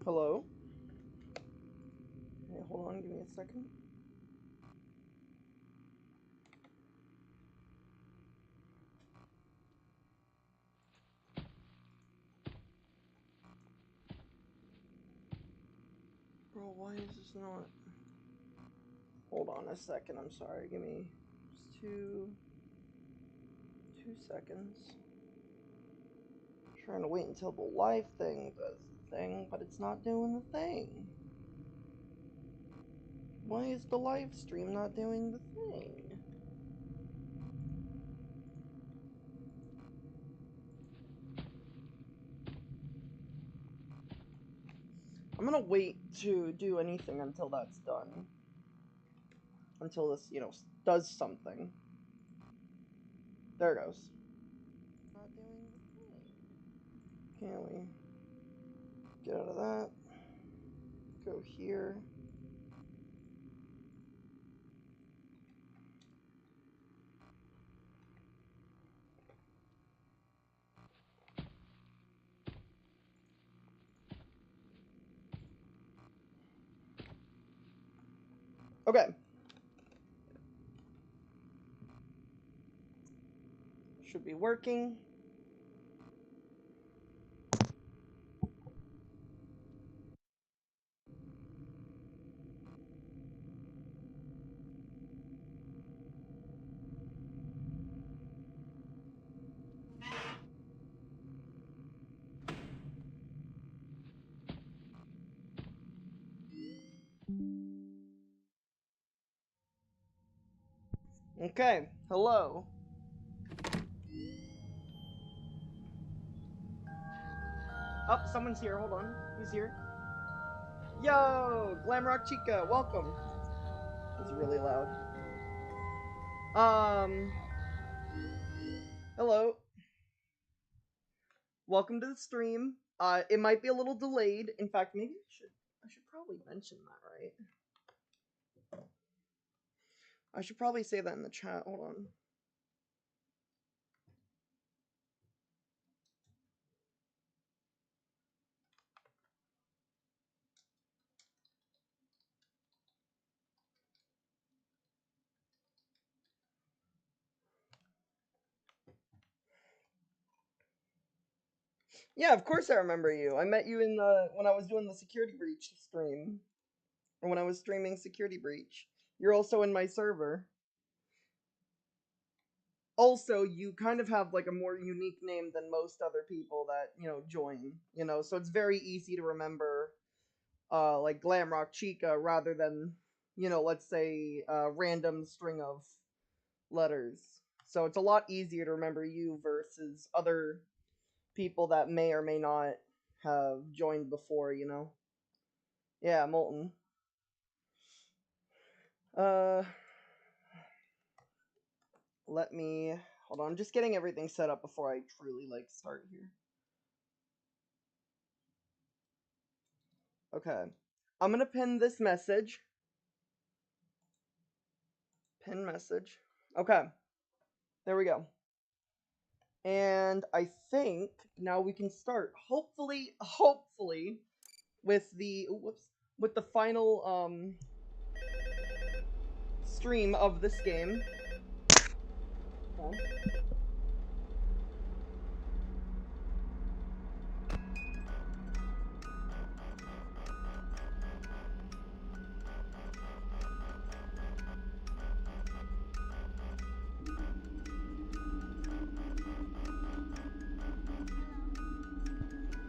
Hello? Hey, hold on, give me a second. Bro, why is this not... Hold on a second, I'm sorry, give me just two seconds. I'm trying to wait until the live thing does the thing, but it's not doing the thing. Why is the live stream not doing the thing? I'm gonna wait to do anything until that's done. Until this, you know, does something. There it goes. Not doing the thing. Can we get out of that? Go here. Okay. Should be working. Okay, hello. Oh, someone's here, hold on. Who's here? Yo, Glamrock Chica, welcome. It's really loud. Hello. Welcome to the stream. It might be a little delayed. In fact, maybe I should probably mention that, right? I should probably say that in the chat, hold on. Yeah, of course I remember you. I met you in when I was doing the Security Breach stream. Or when I was streaming Security Breach. You're also in my server. Also, you kind of have like a more unique name than most other people that, you know, join, you know, so it's very easy to remember like Glamrock Chica rather than, you know, let's say a random string of letters. So it's a lot easier to remember you versus other people that may or may not have joined before, you know. Yeah, Molten. Let me hold on. I'm just getting everything set up before I truly like start here. Okay. I'm gonna pin this message. Pin message. Okay. There we go. And I think now we can start. Hopefully with the with the final stream of this game. Okay.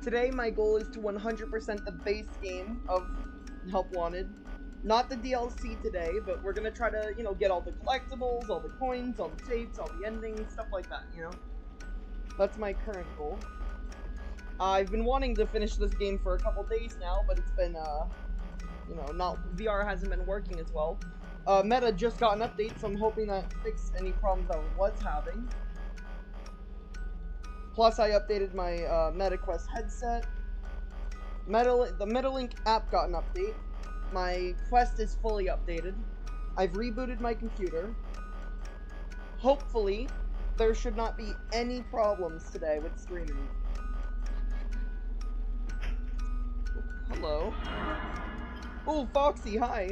Today my goal is to 100% the base game of Help Wanted. Not the DLC today, but we're gonna try to, you know, get all the collectibles, all the coins, all the tapes, all the endings, stuff like that, you know? That's my current goal. I've been wanting to finish this game for a couple days now, but it's been, you know, VR hasn't been working as well. Meta just got an update, so I'm hoping that fixed any problems I was having. Plus, I updated my MetaQuest headset. The MetaLink app got an update. My Quest is fully updated. I've rebooted my computer. Hopefully, there should not be any problems today with streaming. Hello. Oh, Foxy, hi.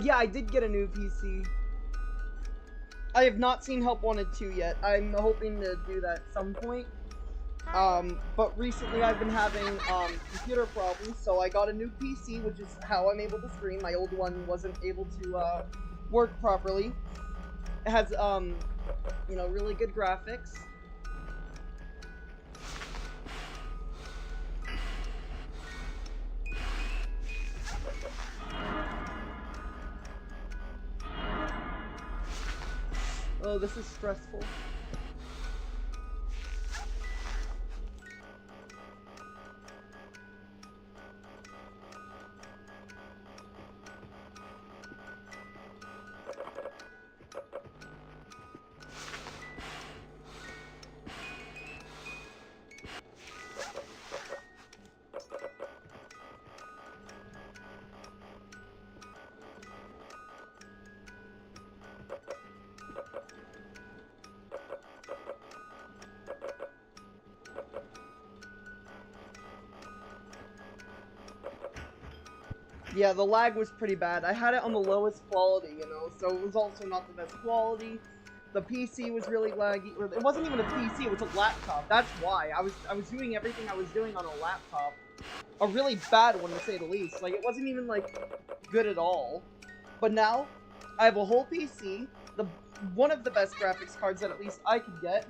Yeah, I did get a new PC. I have not seen Help Wanted 2 yet. I'm hoping to do that at some point. But recently I've been having, computer problems, so I got a new PC, which is how I'm able to stream. My old one wasn't able to, work properly. It has, you know, really good graphics. Oh, this is stressful. Yeah, the lag was pretty bad. I had it on the lowest quality, you know, so it was also not the best quality. The PC was really laggy, or it wasn't even a PC, it was a laptop. That's why. I was doing everything I was doing on a laptop. A really bad one, to say the least. Like, it wasn't even, like, good at all. But now, I have a whole PC, one of the best graphics cards that at least I could get.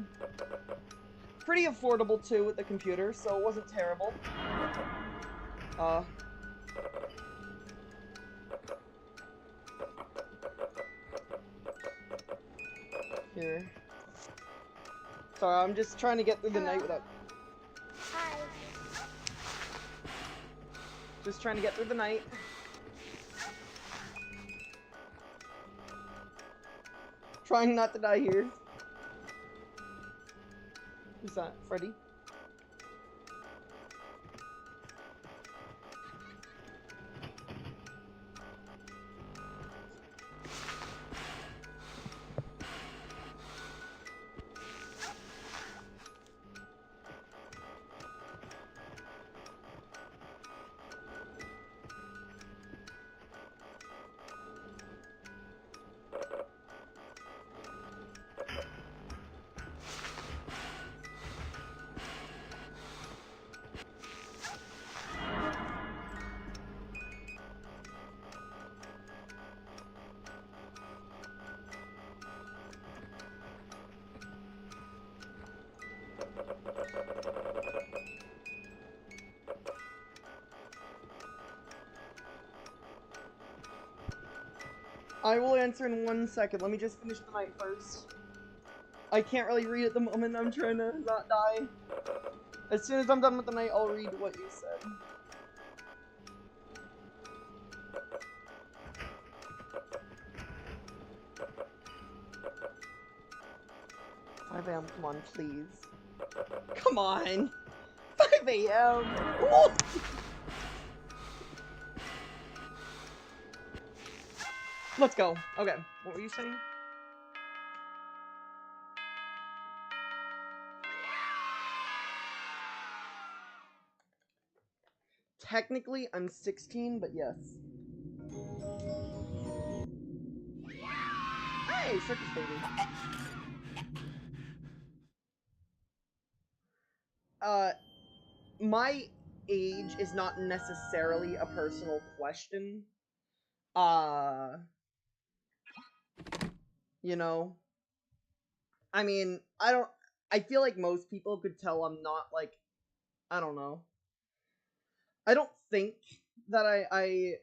Pretty affordable, too, with the computer, so it wasn't terrible. Here. Sorry, I'm just trying to get through the night without... Hi. Just trying to get through the night. Trying not to die here. Who's that? Freddy? I will answer in 1 second. Let me just finish the night first. I can't really read at the moment. I'm trying to not die. As soon as I'm done with the night, I'll read what you said. 5 a.m. Come on, please. Come on. 5 a.m. Let's go. Okay. What were you saying? Technically, I'm 16, but yes. Hey, circus baby. My age is not necessarily a personal question. You know? I mean, I feel like most people could tell I'm not, like, I don't know. I don't think that I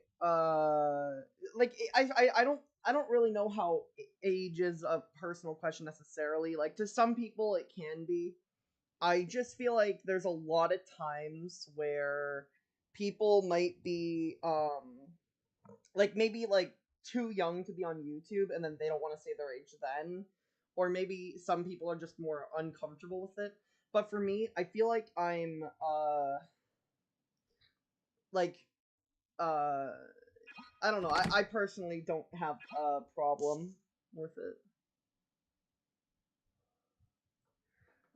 don't really know how age is a personal question necessarily. Like, to some people it can be. I just feel like there's a lot of times where people might be like maybe like too young to be on YouTube, and then they don't want to say their age then, or maybe some people are just more uncomfortable with it. But for me, I feel like I'm like uh I don't know. I personally don't have a problem with it.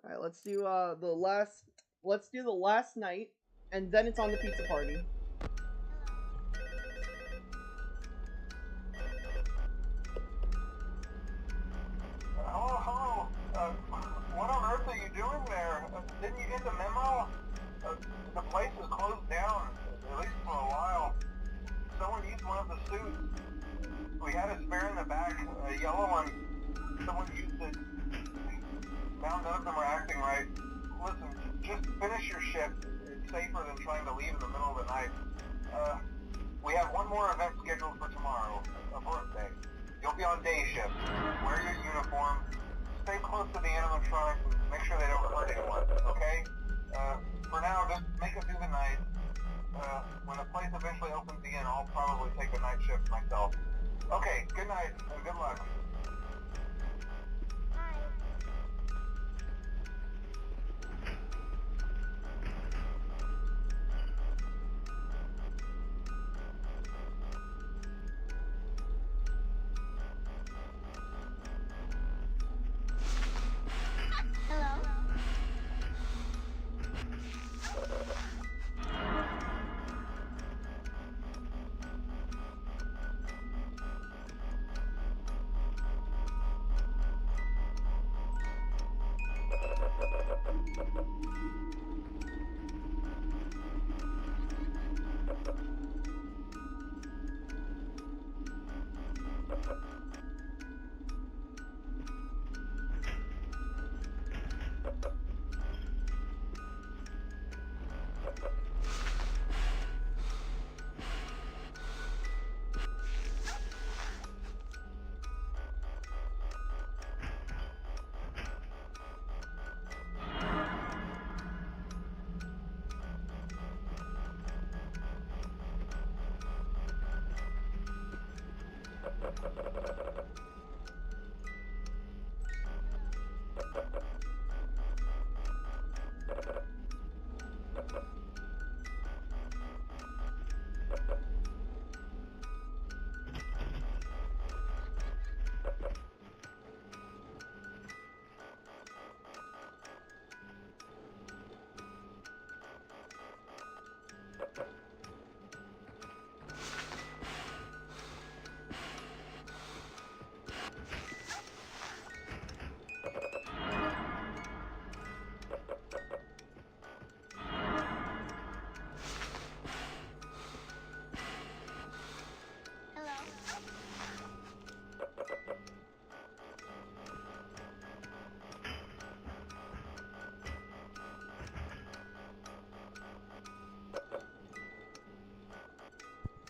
All right, let's do the last night, and then it's on the pizza party. Hello. What on earth are you doing there? Didn't you get the memo? The place is closed down, at least for a while. Someone used one of the suits. We had a spare in the back, a yellow one. Someone used it. Now none of them are acting right. Listen, just finish your shift. It's safer than trying to leave in the middle of the night. We have one more event scheduled for tomorrow, a birthday. You'll be on day shift. Wear your uniform. Stay close to the animatronics and make sure they don't hurt anyone, okay? For now, just make it through the night. When the place eventually opens again, I'll probably take the night shift myself. Okay, good night and good luck.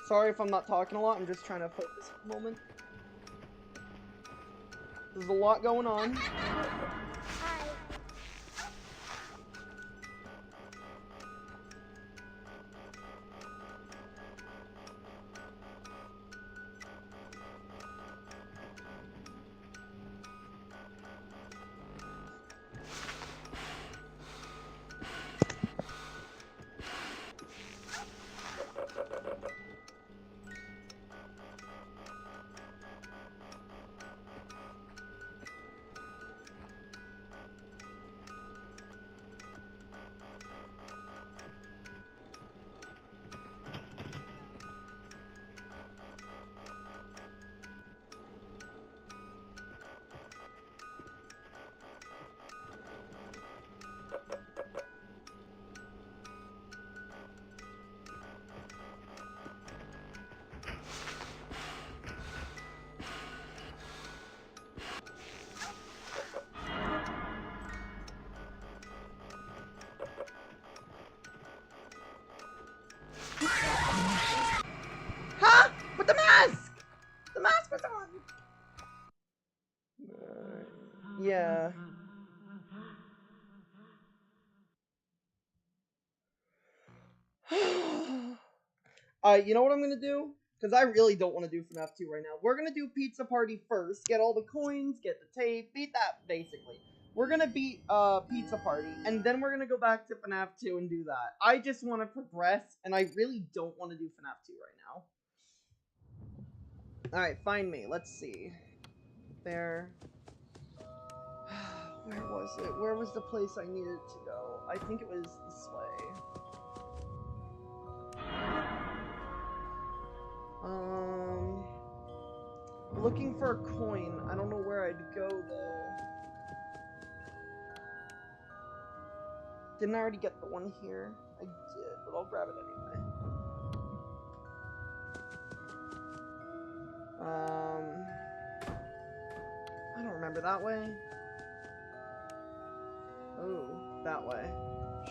Sorry if I'm not talking a lot, I'm just trying to focus for a moment. There's a lot going on. Huh? But the mask! The mask was on! Yeah. You know what I'm gonna do? Because I really don't want to do FNAF 2 right now. We're going to do Pizza Party first. Get all the coins, get the tape, beat that, basically. We're going to beat Pizza Party, and then we're going to go back to FNAF 2 and do that. I just want to progress, and I really don't want to do FNAF 2 right now. Alright, find me. Let's see. There. Where was it? Where was the place I needed to go? I think it was this way. Looking for a coin. I don't know where I'd go, though. Didn't I already get the one here? I did, but I'll grab it anyway. I don't remember that way. Oh, that way.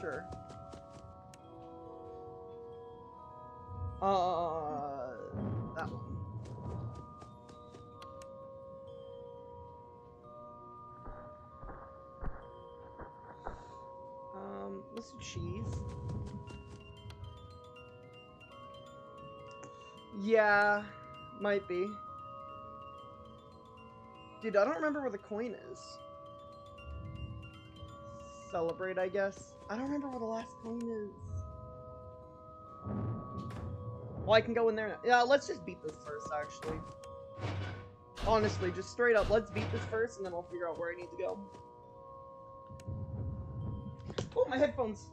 Sure. That one. Let's do cheese. Yeah, might be. Dude, I don't remember where the coin is. Celebrate, I guess. I don't remember where the last coin is. Well, I can go in there now. Yeah, let's just beat this first, actually. Honestly, just straight up, let's beat this first, and then I'll figure out where I need to go. Oh, my headphones!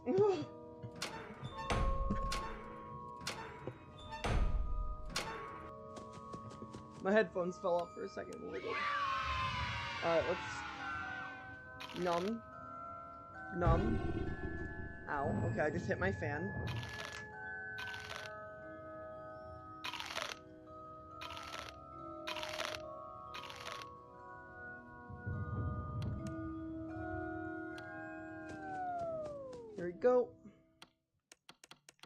My headphones fell off for a second. Alright, let's... Numb. Numb. Ow. Okay, I just hit my fan. Here we go.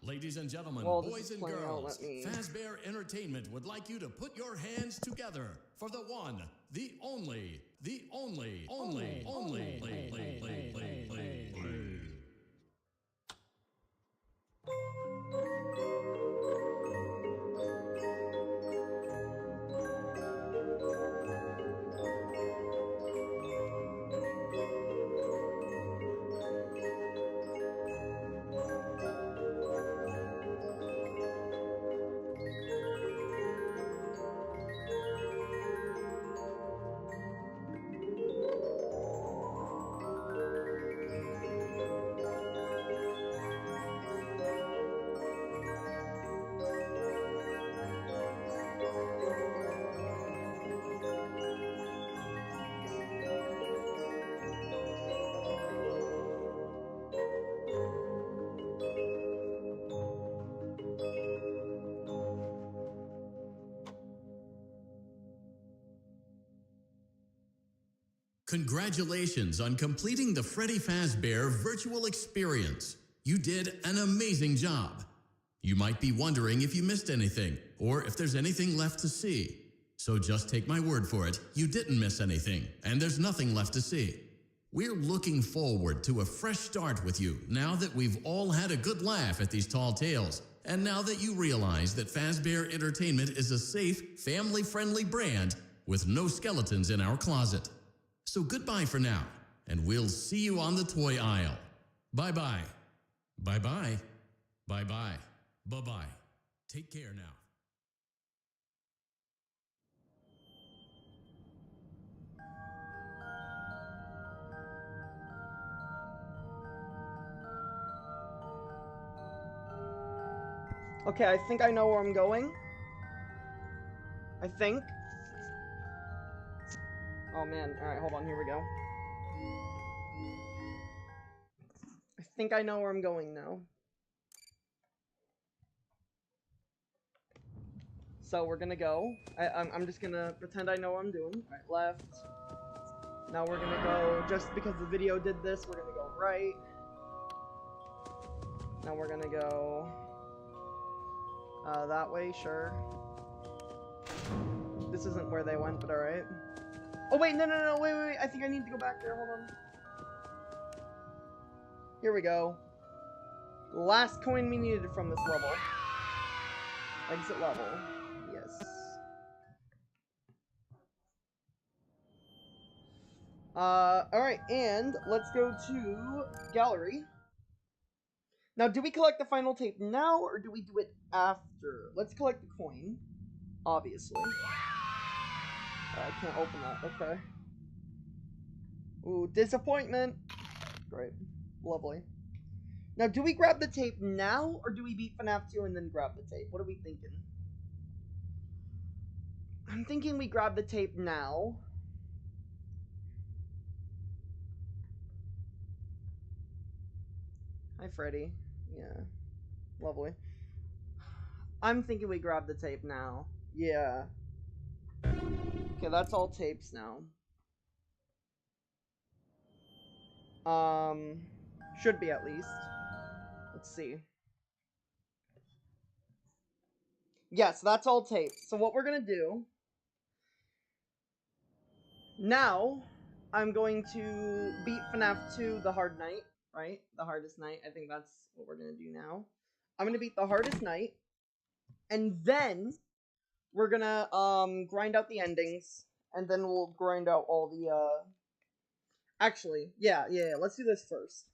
Ladies and gentlemen, Well, boys and girls, Fazbear Entertainment would like you to put your hands together for the one, the only. Congratulations on completing the Freddy Fazbear virtual experience. You did an amazing job. You might be wondering if you missed anything, or if there's anything left to see. So just take my word for it, you didn't miss anything, and there's nothing left to see. We're looking forward to a fresh start with you now that we've all had a good laugh at these tall tales, and now that you realize that Fazbear Entertainment is a safe, family-friendly brand with no skeletons in our closet. So goodbye for now, and we'll see you on the toy aisle. Bye-bye. Bye-bye. Bye-bye. Bye-bye. Take care now. Okay, I think I know where I'm going. I think. Oh man, alright, hold on, here we go. I think I know where I'm going now. So we're gonna go. I'm just gonna pretend I know what I'm doing. Alright, left. Now we're gonna go, just because the video did this, we're gonna go right. Now we're gonna go that way, sure. This isn't where they went, but alright. Oh wait, no, wait, I think I need to go back there, hold on. Here we go. Last coin we needed from this level. Exit level. Yes. Alright, and let's go to gallery. Now, do we collect the final tape now, or do we do it after? Let's collect the coin, obviously. I can't open that, okay. Ooh, disappointment! Great. Lovely. Now, do we grab the tape now, or do we beat FNAF 2 and then grab the tape? What are we thinking? I'm thinking we grab the tape now. Hi, Freddy. Yeah. Lovely. I'm thinking we grab the tape now. Yeah. Okay, that's all tapes now. Should be at least. Let's see. Yes, that's all tapes. So what we're gonna do... Now, I'm going to beat FNAF 2 the hard night, right? The hardest night. I think that's what we're gonna do now. I'm gonna beat the hardest night. And then, we're gonna, grind out the endings. And then we'll grind out all the, Actually, yeah, let's do this first.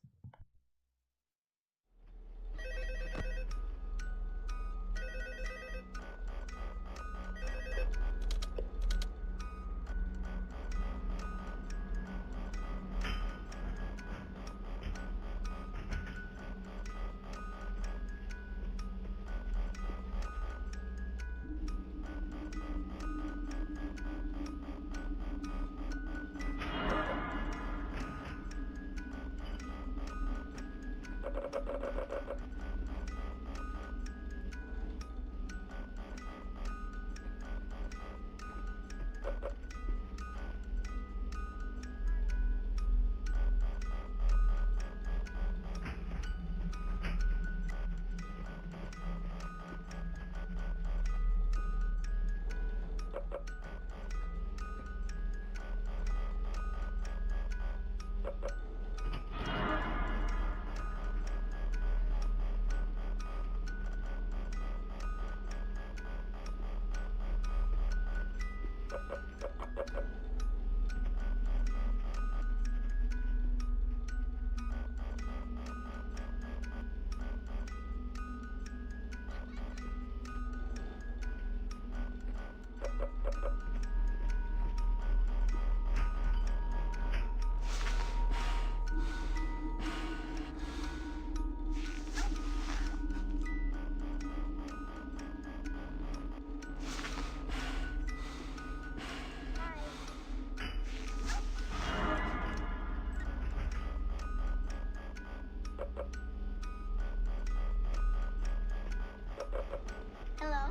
Hello?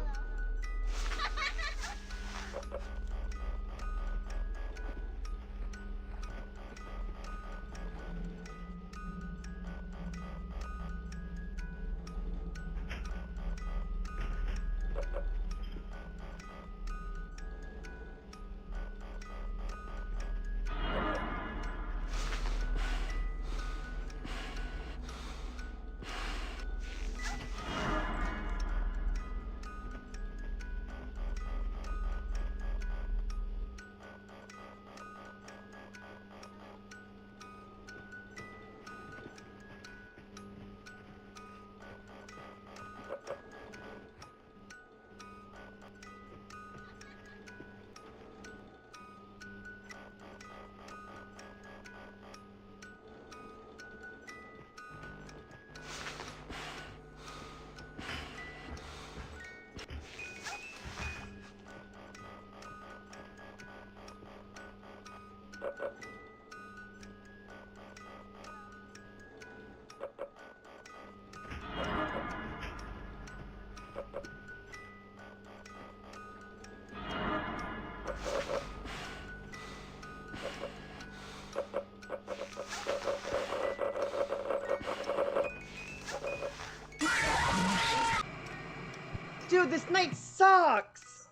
Dude, this night sucks!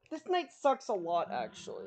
This night sucks a lot, actually.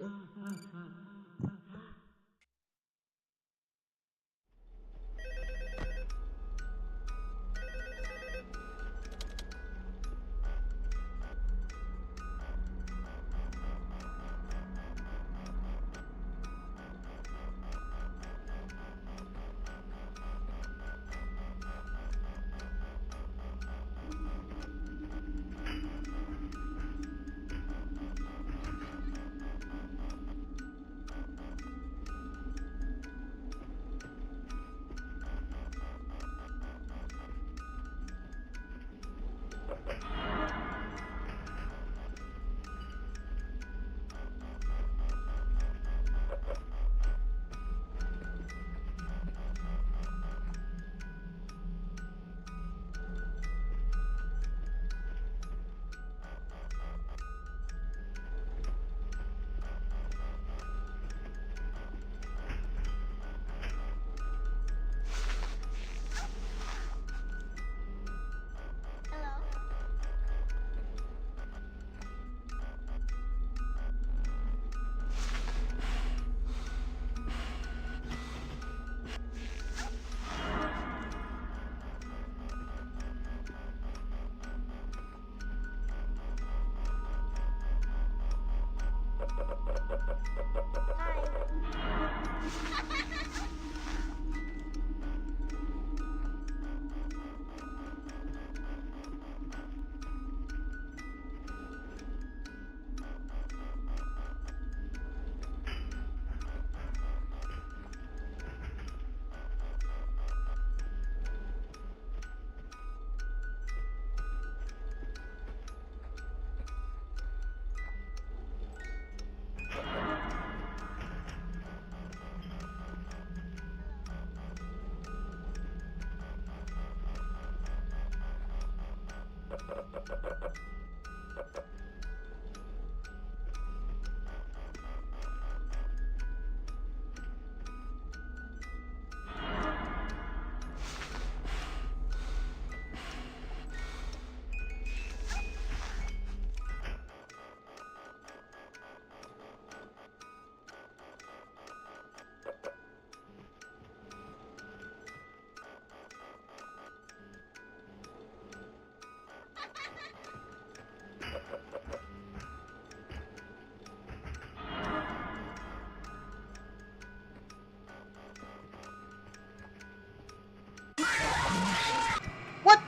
What?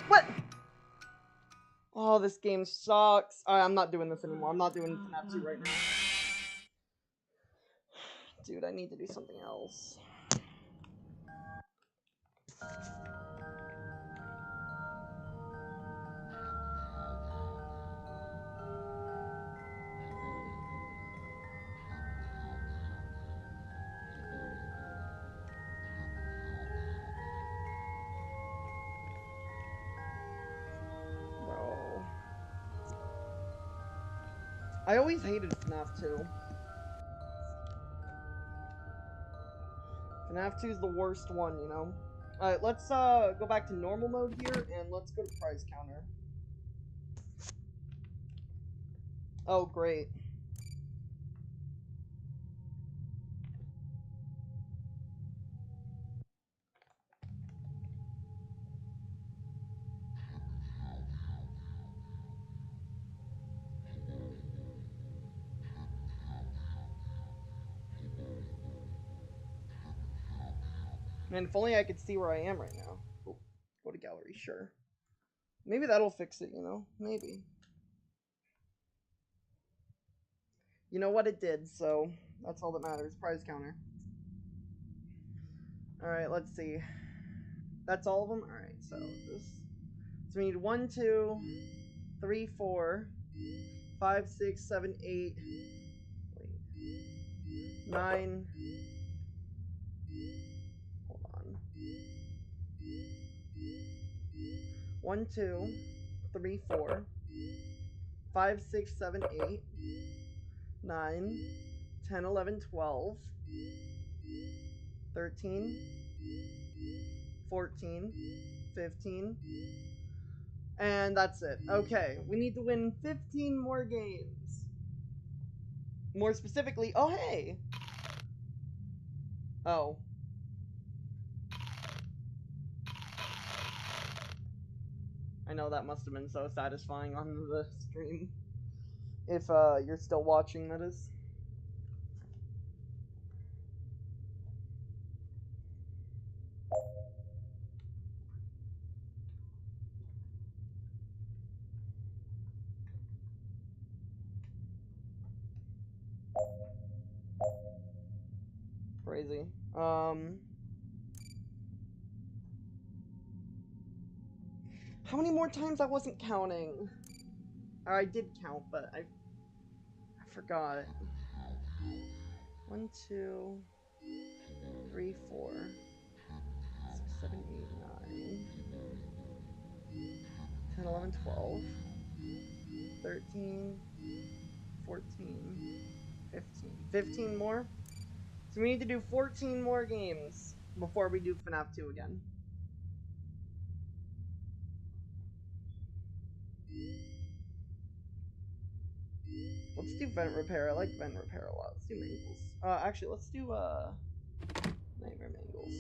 What? Oh, this game sucks. Alright, I'm not doing this anymore. I'm not doing FNAF 2 right now. Dude, I need to do something else. Bro. I always hated FNAF 2. FNAF 2 is the worst one, you know? Alright, let's go back to normal mode here, and let's go to prize counter. Oh, great. Man, if only I could see where I am right now. Oh, go to gallery, sure. Maybe that'll fix it, you know? Maybe. You know what, it did, so that's all that matters. Prize counter. Alright, let's see. That's all of them? Alright, so this. So we need 1, 2, 3, 4, 5, 6, 7, 8. Wait. 9. Hold on. 1, 2, 3, 4, 5, 6, 7, 8, 9, 10, 11, 12, 13, 14, 15, and that's it. Okay, we need to win 15 more games. More specifically, oh hey! Oh. I know that must have been so satisfying on the stream. If you're still watching, that is. Crazy. How many more times I wasn't counting? Or I did count, but I forgot. 1, 2, 3, 4, 6, 7, 8, 9, 10, 11, 12, 13, 14, 15. 15 more? So we need to do 14 more games before we do FNAF 2 again. Let's do Vent Repair. I like Vent Repair a lot. Let's do Mangles. Actually, let's do, Nightmare Mangles.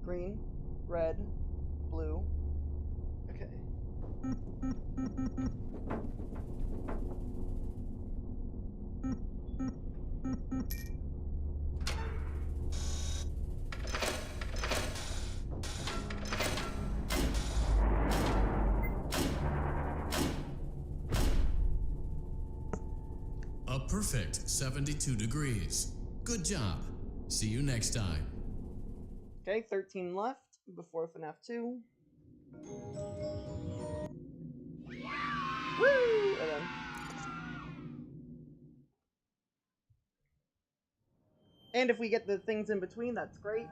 Green, red, blue. Okay. A perfect 72 degrees. Good job. See you next time. Okay, 13 left before FNAF 2. Woo! Okay. And if we get the things in between, that's great.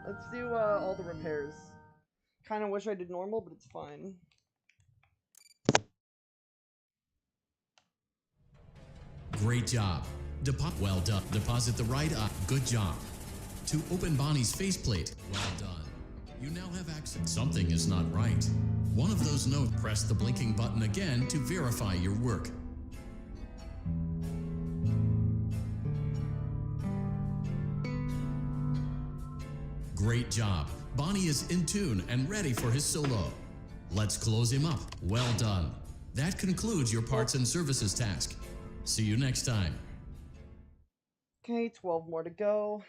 Let's do all the repairs. Kind of wish I did normal, but it's fine. Great job. Well done. Deposit the right eye. Good job. To open Bonnie's faceplate. Well done. You now have access. Something is not right. One of those notes. Press the blinking button again to verify your work. Great job. Bonnie is in tune and ready for his solo. Let's close him up. Well done. That concludes your parts and services task. See you next time. Okay, 12 more to go.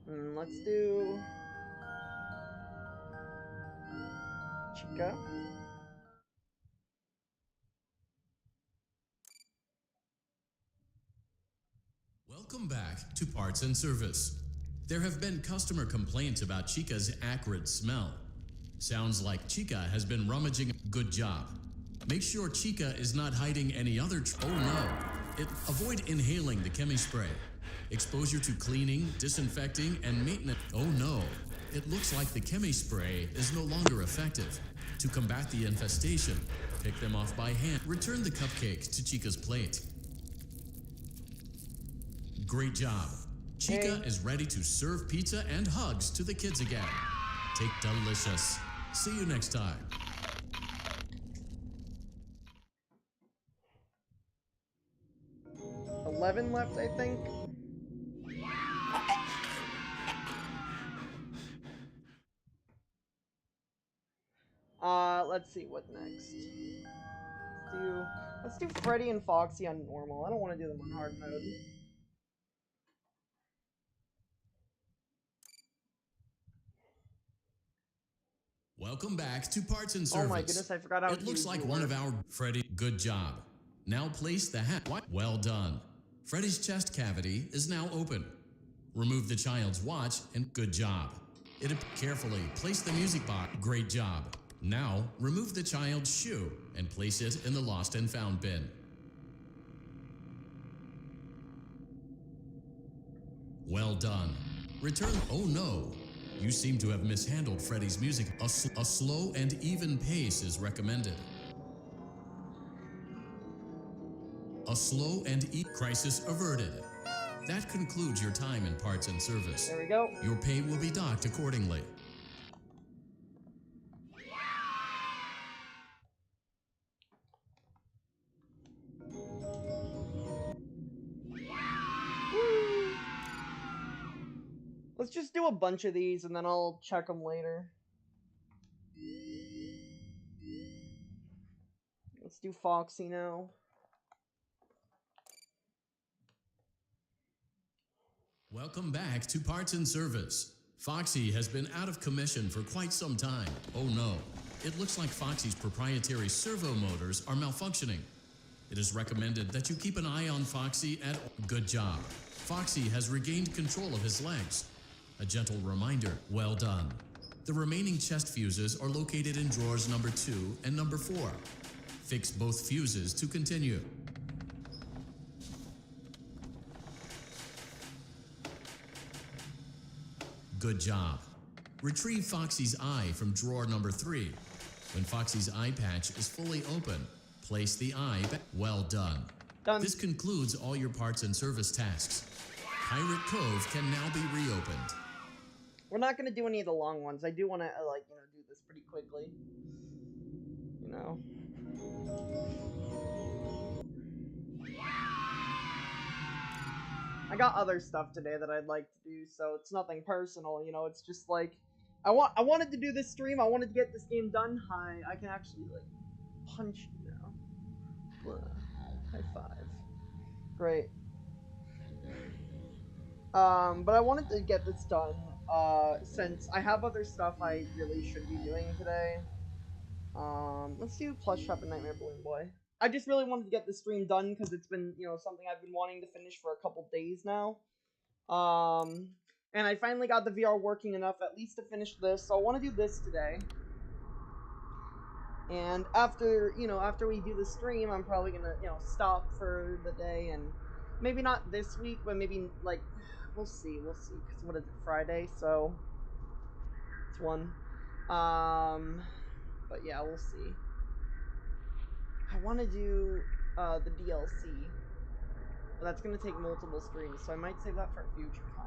Let's do Chica. Welcome back to Parts and Service. There have been customer complaints about Chica's acrid smell. Sounds like Chica has been rummaging. Good job. Make sure Chica is not hiding any other. Oh no! Avoid inhaling the chemi-spray. Exposure to cleaning, disinfecting, and maintenance. Oh no! It looks like the chemi-spray is no longer effective. To combat the infestation, pick them off by hand. Return the cupcakes to Chica's plate. Great job. Chica is ready to serve pizza and hugs to the kids again. Take delicious. See you next time. $11 left, I think. Let's see what next. Let's do Freddy and Foxy on normal. I don't want to do them on hard mode. Welcome back to Parts and Service. Oh my goodness, I forgot how it looks like one of our Freddy. Good job. Now place the hat. What? Well done. Freddy's chest cavity is now open. Remove the child's watch and good job. Carefully place the music box. Great job. Now remove the child's shoe and place it in the lost and found bin. Well done. Return. Oh no. You seem to have mishandled Freddy's music. A slow and even pace is recommended. A slow and crisis averted. That concludes your time in Parts and Service. There we go. Your pay will be docked accordingly. Let's just do a bunch of these and then I'll check them later. Let's do Foxy now. Welcome back to Parts and Service. Foxy has been out of commission for quite some time. Oh no, it looks like Foxy's proprietary servo motors are malfunctioning. It is recommended that you keep an eye on Foxy at good job. Foxy has regained control of his legs. A gentle reminder, well done. The remaining chest fuses are located in drawers number 2 and number 4. Fix both fuses to continue. Good job. Retrieve Foxy's eye from drawer number 3. When Foxy's eye patch is fully open, place the eye back. Well done. Done. This concludes all your parts and service tasks. Pirate Cove can now be reopened. We're not going to do any of the long ones. I do want to, do this pretty quickly. You know. I got other stuff today that I'd like to do, so it's nothing personal, you know, it's just like, I wanted to do this stream, I wanted to get this game done. Hi, I can actually, like, punch you now. Blah. High five. Great. But I wanted to get this done, since I have other stuff I really should be doing today. Let's do Plush Shop and Nightmare Balloon Boy. I just really wanted to get the stream done because it's been, you know, something I've been wanting to finish for a couple days now. And I finally got the VR working enough at least to finish this, so I want to do this today. And after, you know, after we do the stream, I'm probably gonna, you know, stop for the day, and maybe not this week, but maybe, like, we'll see, because what is it, Friday, so it's one. But yeah, we'll see. I want to do the DLC, but that's going to take multiple streams, so I might save that for a future time.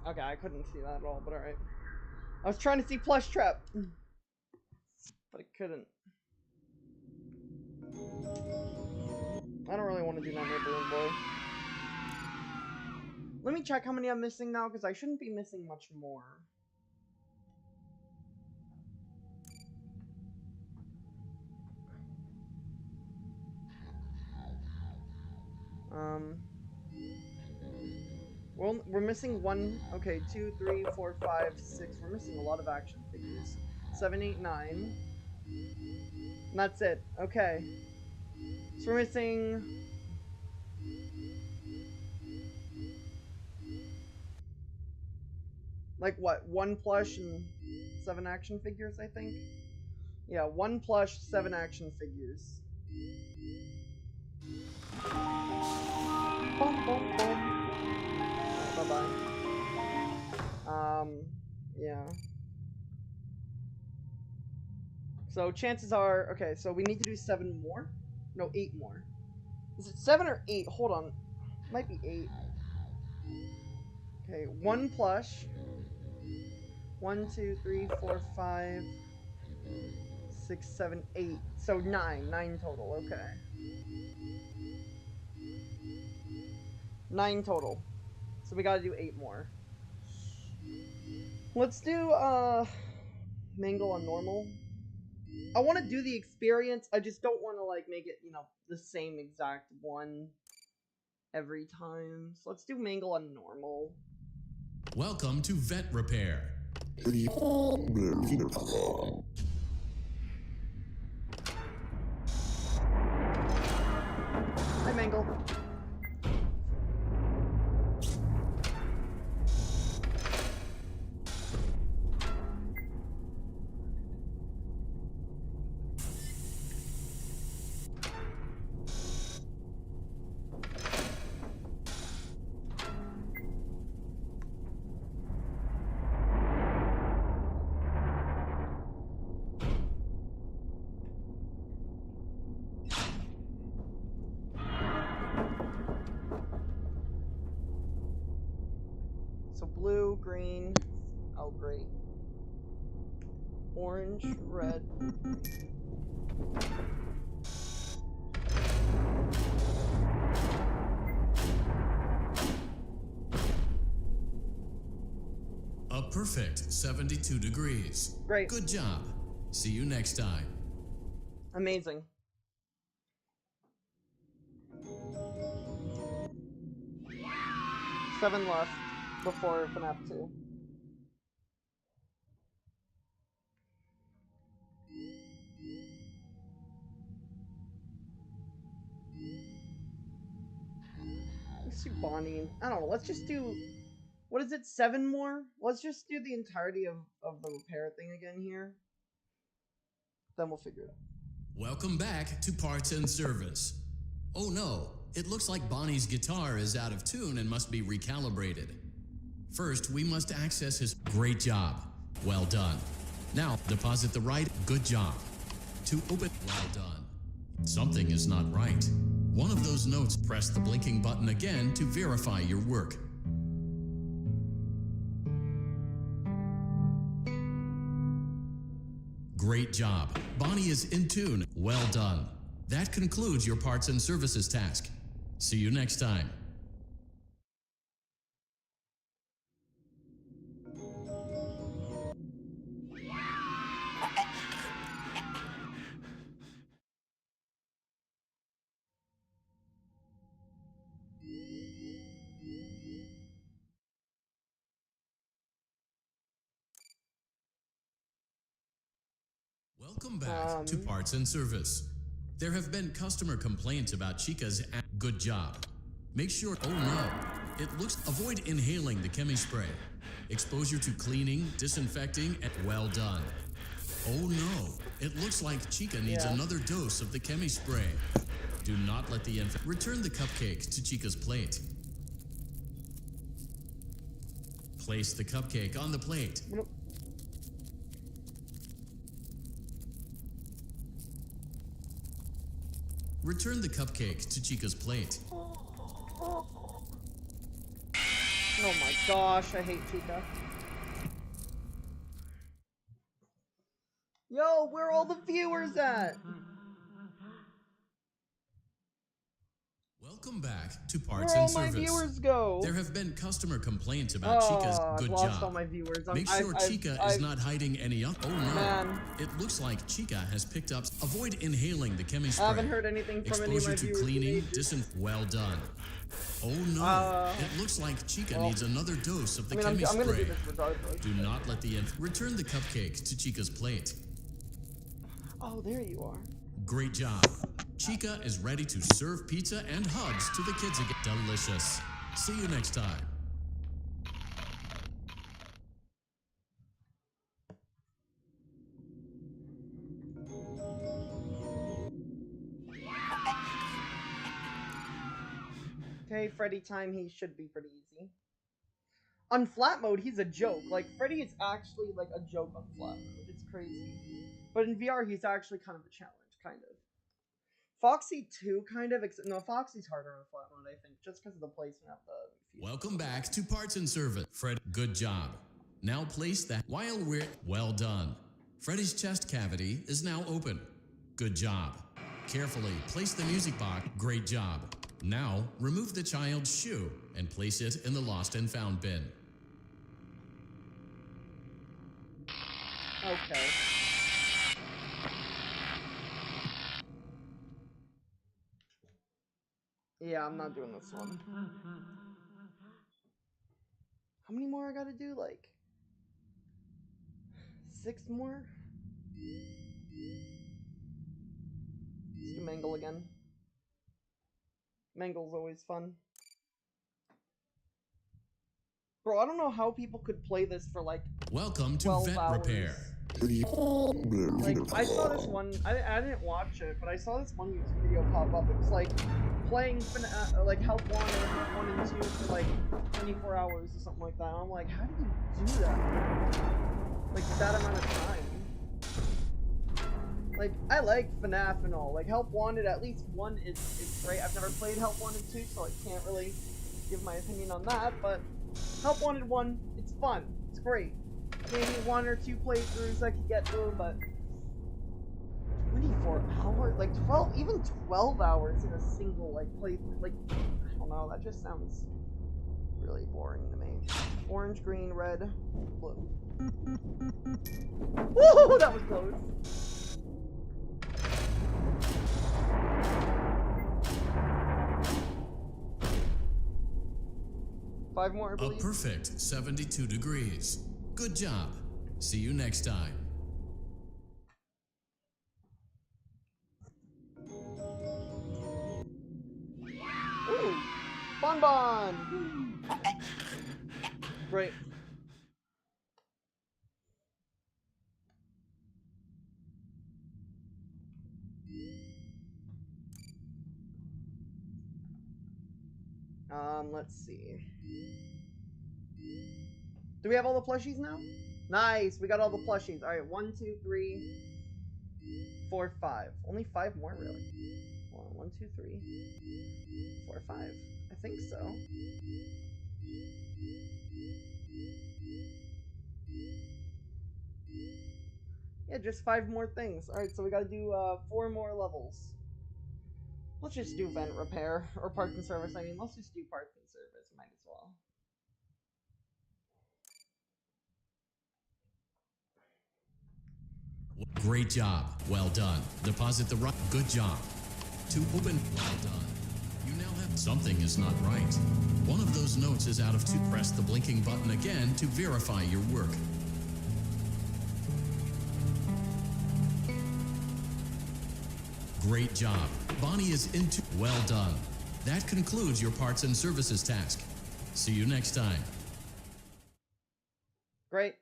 Okay, I couldn't see that at all, but alright. I was trying to see Plush Trap, but I couldn't. I don't really want to do Nightmare Balloon Boy. Let me check how many I'm missing now, because I shouldn't be missing much more. Well, we're missing one. Okay, 2, 3, 4, 5, 6. We're missing a lot of action figures. 7, 8, 9. And that's it. Okay. So we're missing... like what? 1 plush and 7 action figures, I think? Yeah, 1 plush, 7 action figures. Boom, boom, boom. Bye-bye. Yeah. So chances are, okay, so we need to do 7 more? No, 8 more. Is it 7 or 8? Hold on. Might be 8. Okay, 1 plush. 1, 2, 3, 4, 5, 6, 7, 8. So 9. 9 total, okay. 9 total. So we gotta do 8 more. Let's do, Mangle on normal. I want to do the experience, I just don't want to, like, make it, you know, the same exact one every time. So let's do Mangle on normal. Welcome to Vet Repair. Hi, Mangle. Blue, green, oh great. Orange, red. A perfect 72 degrees. Great. Good job. See you next time. Amazing. Seven left before FNAF 2. Let's do Bonnie. I don't know, let's just do... What is it, 7 more? Let's just do the entirety of the repair thing again here. Then we'll figure it out. Welcome back to Parts and Service. Oh no, it looks like Bonnie's guitar is out of tune and must be recalibrated. First, we must access his great job. Well done. Now, deposit the right good job. To open, well done. Something is not right. one of those notes. Press the blinking button again to verify your work. Great job. Bonnie is in tune. Well done. That concludes your parts and services task. See you next time. Welcome back to Parts and Service. There have been customer complaints about Chica's good job. Make sure, oh no, it looks, avoid inhaling the chemi spray. Exposure to cleaning, disinfecting, and well done. Oh no, it looks like Chica needs another dose of the chemi spray. Do not let the return the cupcake to Chica's plate. Place the cupcake on the plate. Return the cupcake to Chica's plate. Oh my gosh, I hate Chica. Yo, where are all the viewers at? Welcome back to Parts Where and all my Service. viewers go? There have been customer complaints about Chica's good I've lost job. all my viewers. Make sure Chica is not hiding any up. Oh no. Man. It looks like Chica has picked up. Avoid inhaling the chemi spray. I haven't heard anything from any of my Exposure to viewers. cleaning, well done. Oh no. It looks like Chica needs another dose of the chemi I'm spray. gonna do this regardless. Do not let the return the cupcake to Chica's plate. Oh, there you are. Great job. Chica is ready to serve pizza and hugs to the kids again. Delicious. See you next time. Okay, Freddy time, he should be pretty easy. On flat mode, he's a joke. Like, Freddy is actually like a joke on flat mode. It's crazy. But in VR, he's actually kind of a challenge, kind of. Foxy too, kind of. No, Foxy's harder on flat mode, I think, just because of the placement of the... Welcome back to Parts and Service. Fred, good job. Now place that while we're... Well done. Freddy's chest cavity is now open. Good job. Carefully place the music box. Great job. Now, remove the child's shoe and place it in the lost and found bin. Okay. Yeah, I'm not doing this one. How many more I gotta do? Like... 6 more? Let's do Mangle again. Mangle's always fun. Bro, I don't know how people could play this for like Welcome to 12 Vet hours. Repair. Like, I saw this one, I didn't watch it, but I saw this one YouTube video pop up. It was like playing like Help Wanted 1 and 2 for like 24 hours or something like that. And I'm like, how do you do that? Like, that amount of time. Like, I like FNAF and all. Like, Help Wanted, at least 1 is great. I've never played Help Wanted 2, so I can't really give my opinion on that, but Help Wanted 1, it's fun. It's great. Maybe 1 or 2 playthroughs I could get through, but 24 hours? Like, 12, even 12 hours in a single, like, playthrough. Like, I don't know, that just sounds really boring to me. Orange, green, red, blue. Woo! That was close. Five more, please. A perfect 72 degrees. Good job. See you next time. Ooh! Bonbon! Great. Let's see. Do we have all the plushies now? Nice, we got all the plushies. Alright, 1, 2, 3, 4, 5. Only 5 more, really? 1, 1, 2, 3, 4, 5. I think so. Yeah, just 5 more things. Alright, so we gotta do 4 more levels. Let's just do vent repair, or parts and service, I mean, let's just do parts and service, might as well. Great job. Well done. Deposit the rock. Good job. To open. Well done. You now have. Something is not right. One of those notes is out of to press the blinking button again to verify your work. Great job. Bonnie is into. Well done. That concludes your parts and services task. See you next time. Great.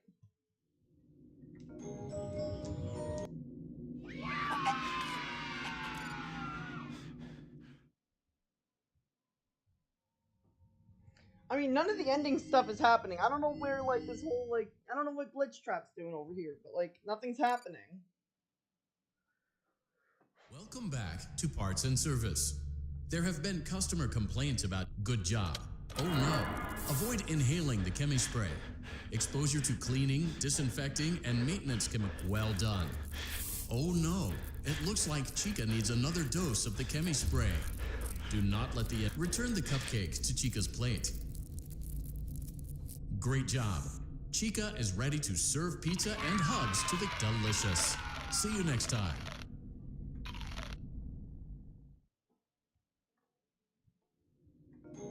I mean, none of the ending stuff is happening. I don't know where, like, this whole, like, I don't know what Glitch Trap's doing over here, but, like, nothing's happening. Welcome back to Parts and Service. There have been customer complaints about good job. Oh no. Avoid inhaling the chemi spray. Exposure to cleaning, disinfecting, and maintenance chemical. Well done. Oh no. It looks like Chica needs another dose of the chemi spray. Do not let the return the cupcakes to Chica's plate. Great job. Chica is ready to serve pizza and hugs to the delicious. See you next time.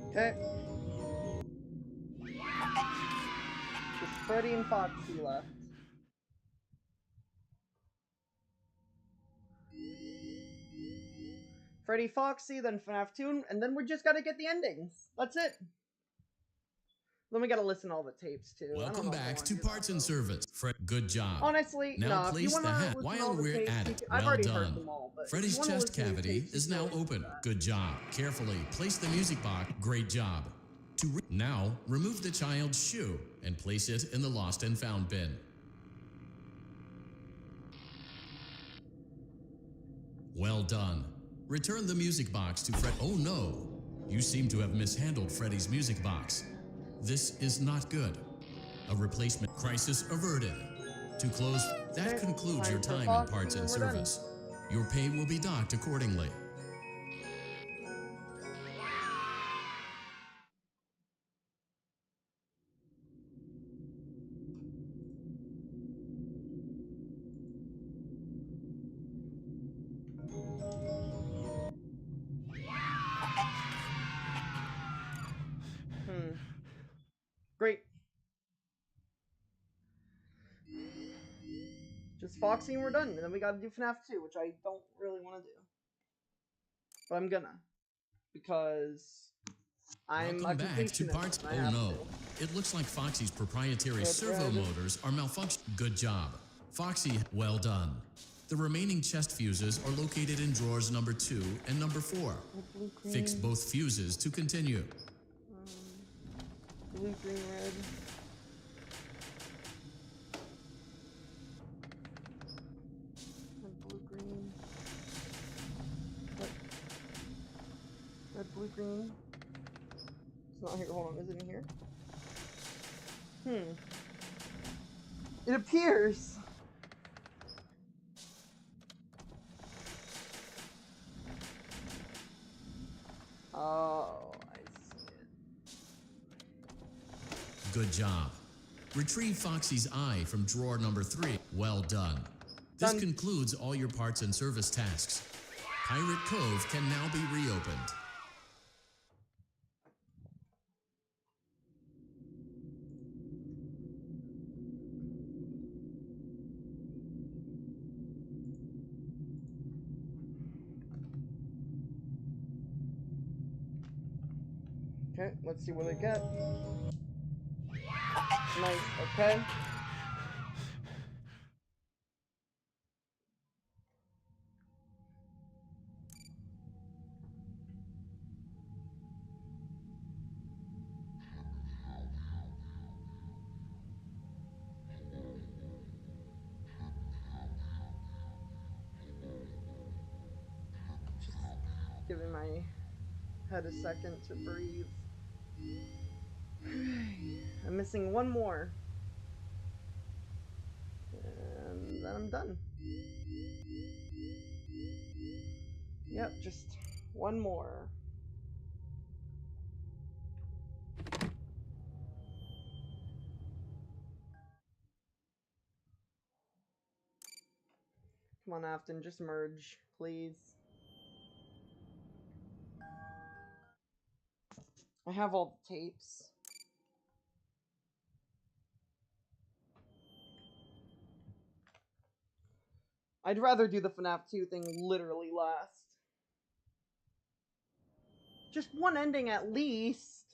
Okay. Just Freddy and Foxy left. Freddy, Foxy, then FNAF 2, and then we just gotta get the endings. That's it. Then we gotta listen to all the tapes too. Welcome back to Parts and Service. Good job. Honestly, now no, place the hat while we're at it. Well done. Freddy's chest cavity is now open. Good job. Carefully place the music box. Great job. Now remove the child's shoe and place it in the lost and found bin. Well done. Return the music box to Fred. Oh no, you seem to have mishandled Freddy's music box. This is not good. A replacement crisis averted. To close, that concludes your time in Parts and Service. Your pay will be docked accordingly. Great. Just Foxy and we're done. And then we gotta do FNAF 2, which I don't really want to do. But I'm gonna. Because I'm Welcome back to Parts. Oh no. It looks like Foxy's proprietary servo motors are malfunctioning. Good job. Foxy, well done. The remaining chest fuses are located in drawers number 2 and number 4. Fix both fuses to continue. Blue, green, red. Red, blue, green. Red, blue, green. It's not here. Hold on. Is it in here? It appears. Oh, I see it. Good job. Retrieve Foxy's eye from drawer number 3. Well done. This concludes all your parts and service tasks. Pirate Cove can now be reopened. Okay, let's see what they get. Nice, okay. giving my head a second to breathe. I'm missing one more. And then I'm done. Yep, just one more. Come on, Afton, just merge, please. I have all the tapes. I'd rather do the FNAF 2 thing literally last. Just one ending at least.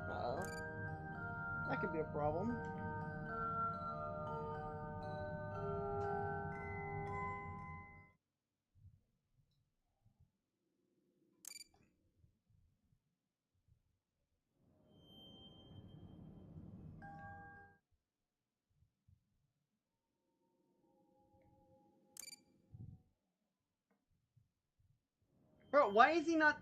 Uh-oh. That could be a problem. Bro, why is he not...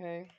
Okay.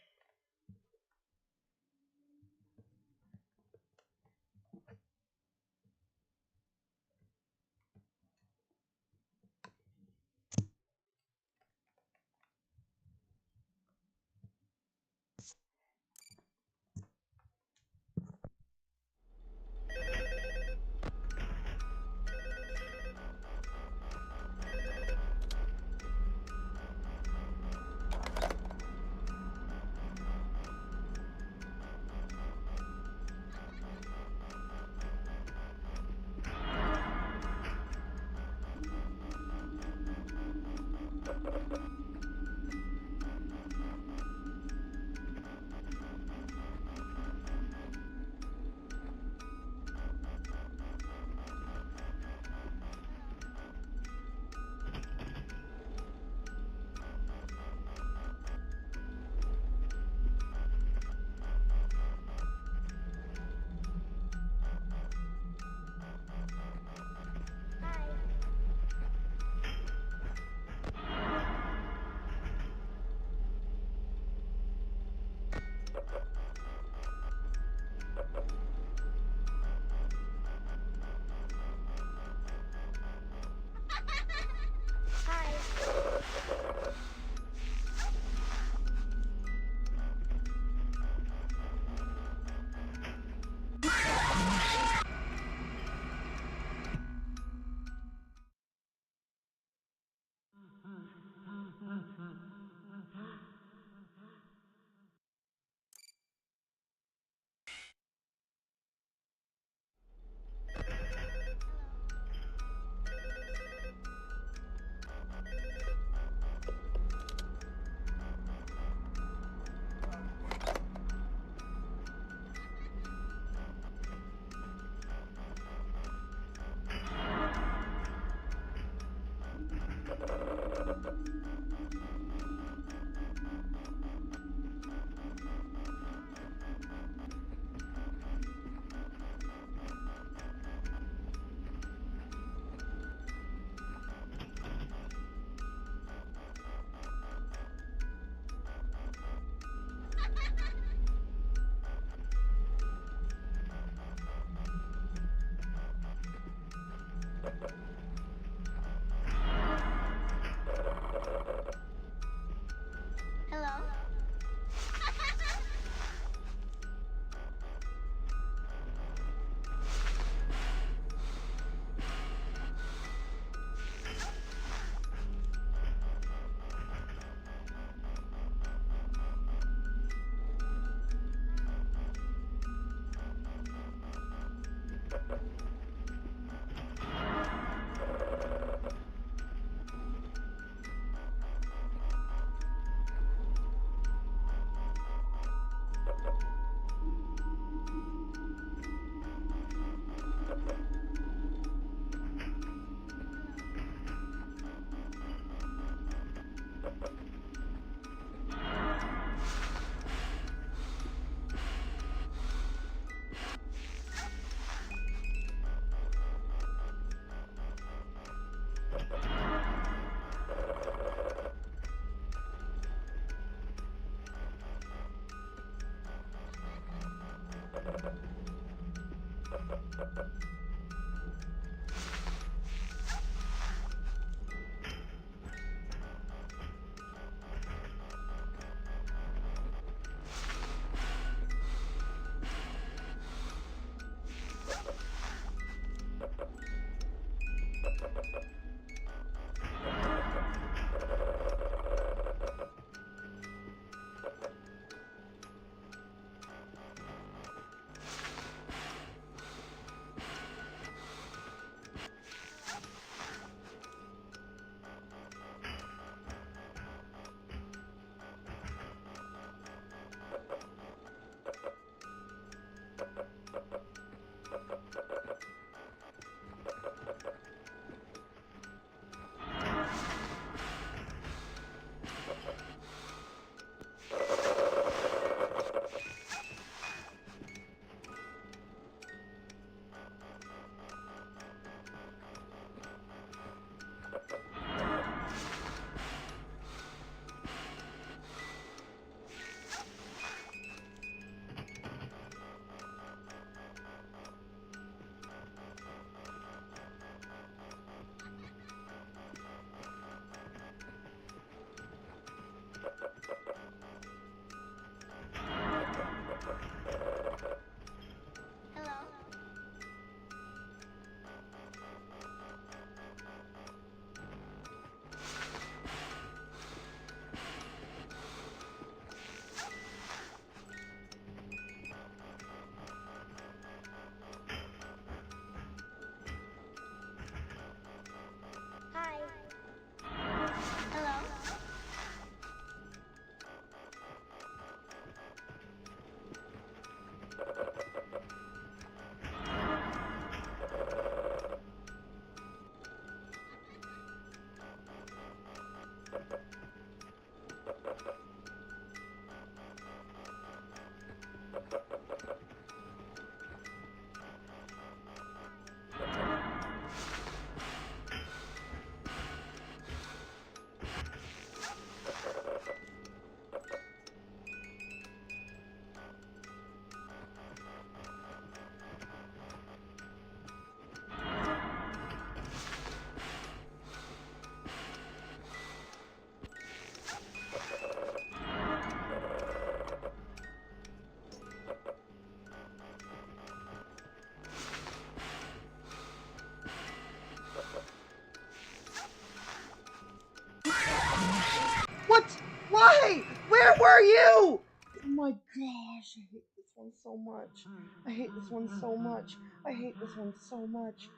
Where are you? Oh my gosh, I hate this one so much. I hate this one so much. I hate this one so much.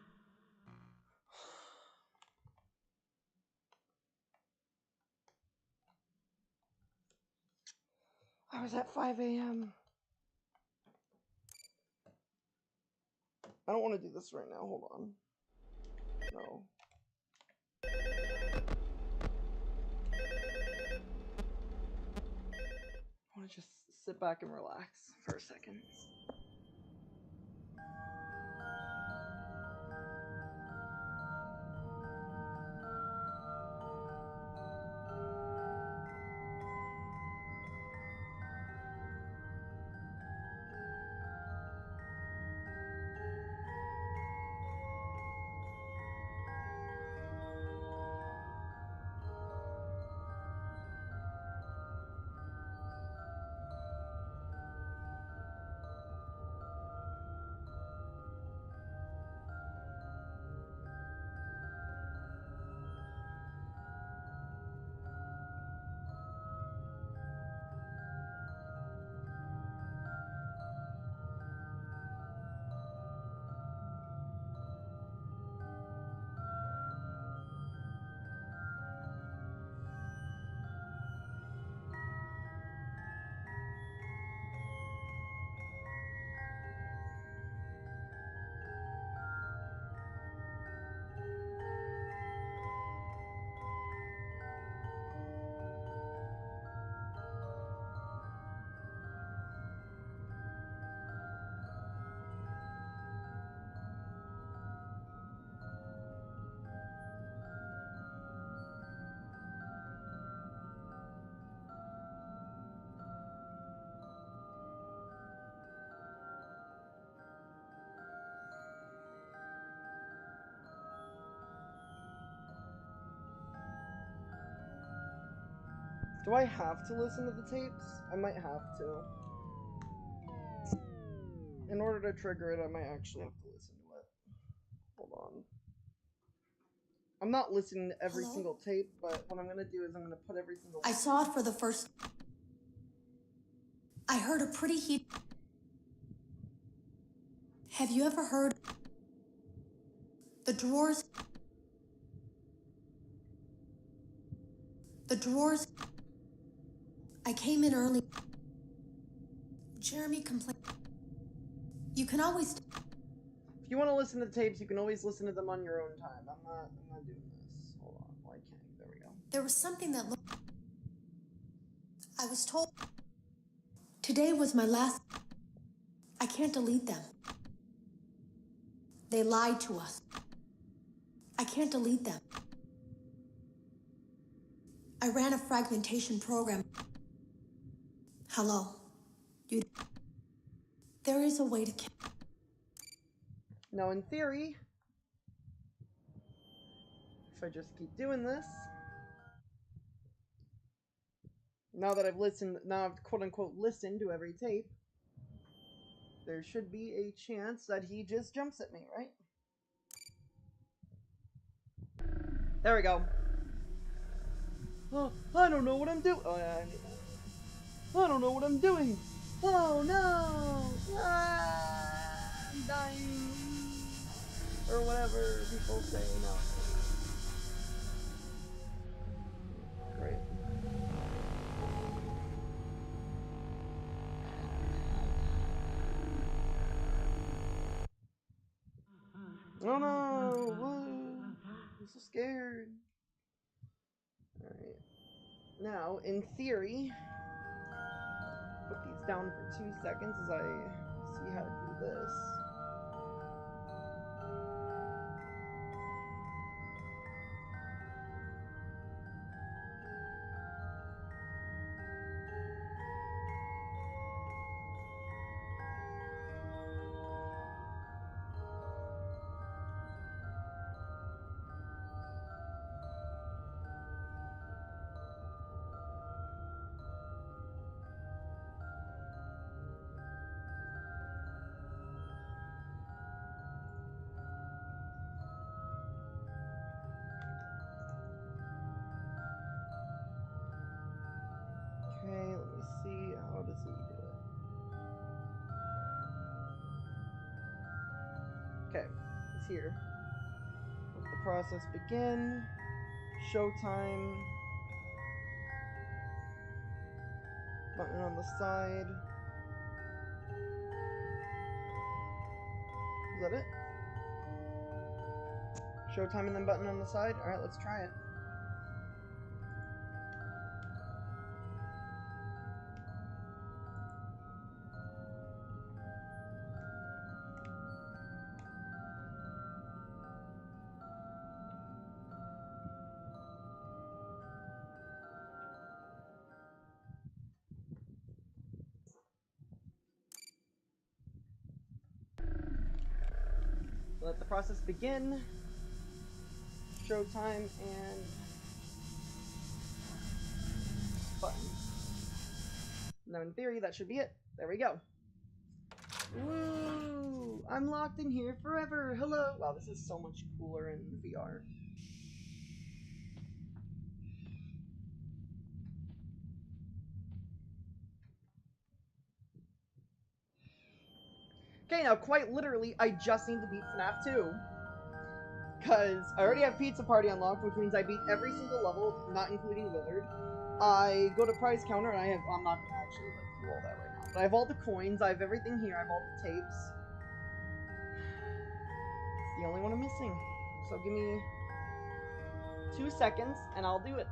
I was at 5 a.m. I don't want to do this right now. Hold on. No. I want to just sit back and relax for a second. Do I have to listen to the tapes? I might have to. In order to trigger it, I might actually have to listen to it. Hold on. I'm not listening to every single tape, but what I'm gonna do is I'm gonna put every single... I saw it for the first... I heard a pretty heat... Have you ever heard... The drawers... The drawers... I came in early. Jeremy complained. You can always... If you want to listen to the tapes, you can always listen to them on your own time. I'm not doing this. Hold on. Why can't you? There we go. There was something that looked... I was told... Today was my last... I can't delete them. They lied to us. I can't delete them. I ran a fragmentation program. Hello. There is a way to kill... Now, in theory, if I just keep doing this, now that I've listened, now I've quote-unquote listened to every tape, there should be a chance that he just jumps at me, right? There we go. Oh, I don't know what I'm doing. Oh, yeah, I don't know what I'm doing. Oh, no. Ah, I'm dying. Or whatever people say now. Great. Oh no! Whoa. I'm so scared. Alright. Now, in theory, put these down for 2 seconds as I see how to do this. Okay, it's here. Let the process begin. Showtime. Button on the side. Is that it? Showtime and then button on the side? Alright, let's try it. Let the process begin. Showtime and button. Now in theory, that should be it. There we go. Woo! I'm locked in here forever. Hello. Wow, this is so much cooler in VR. Okay, now quite literally, I just need to beat FNAF 2. Because I already have Pizza Party unlocked, which means I beat every single level, not including Willard. I go to prize counter, and I'm not gonna actually do all that right now. But I have all the coins, I have everything here, I have all the tapes. It's the only one I'm missing. So give me 2 seconds, and I'll do it.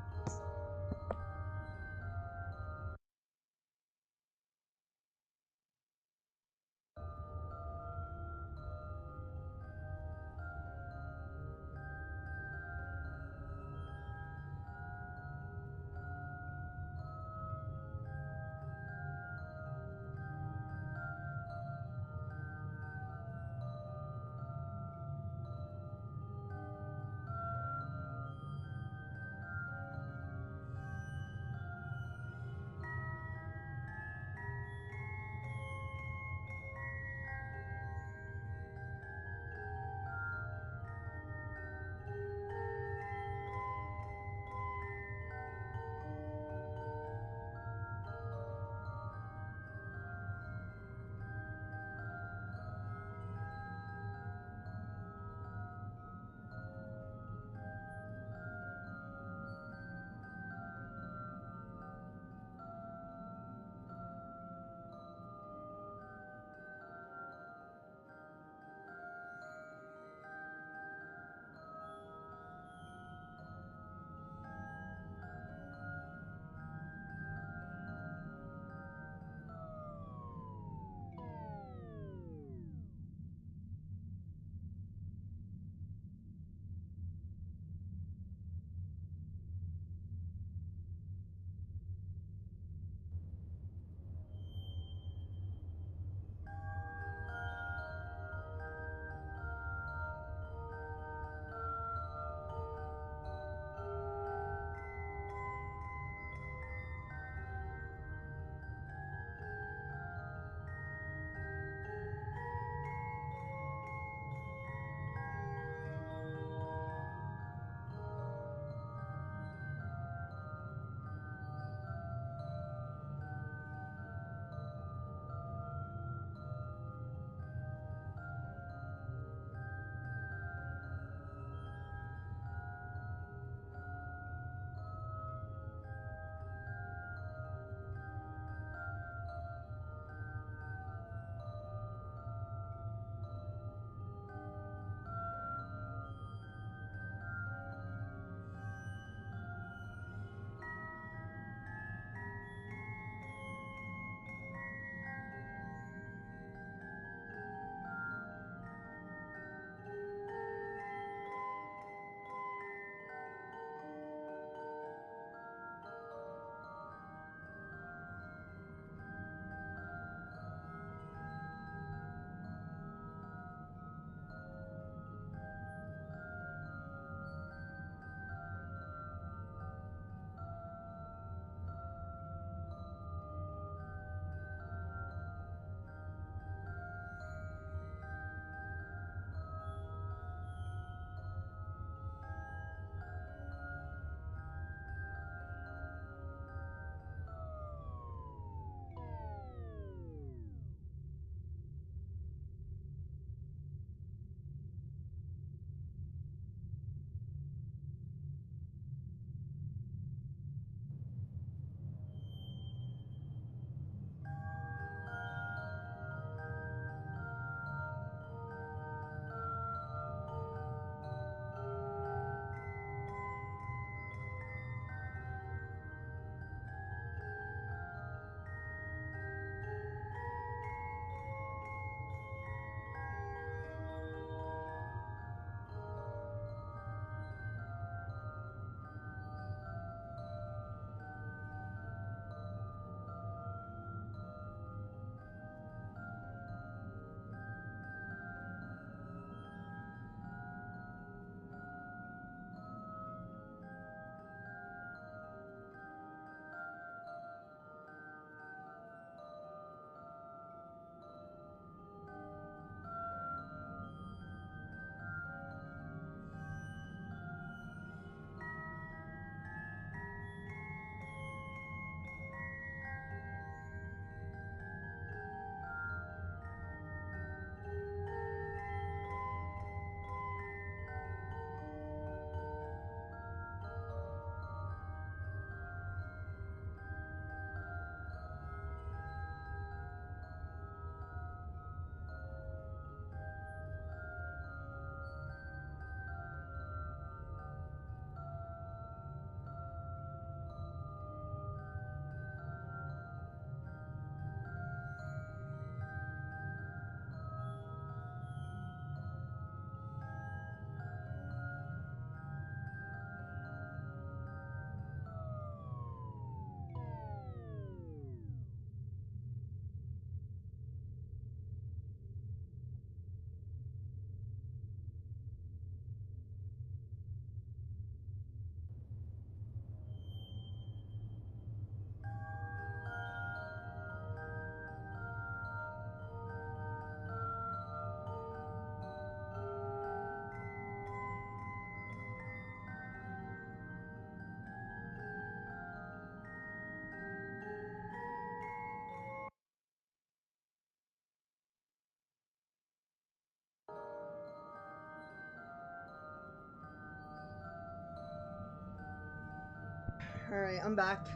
Alright, I'm back.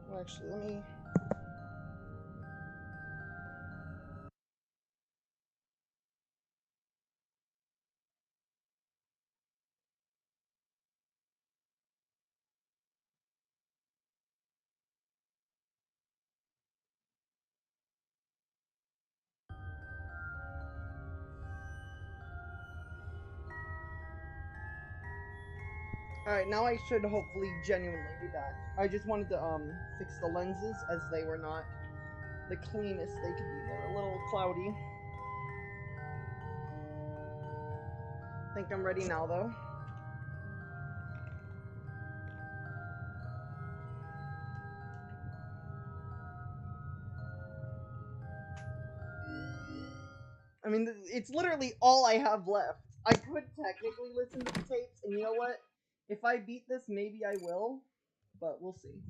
Well, actually, let me... Alright, now I should hopefully genuinely be back. I just wanted to, fix the lenses as they were not the cleanest they could be. They were a little cloudy. I think I'm ready now, though. I mean, it's literally all I have left. I could technically listen to the tapes, and you know what? If I beat this, maybe I will, but we'll see.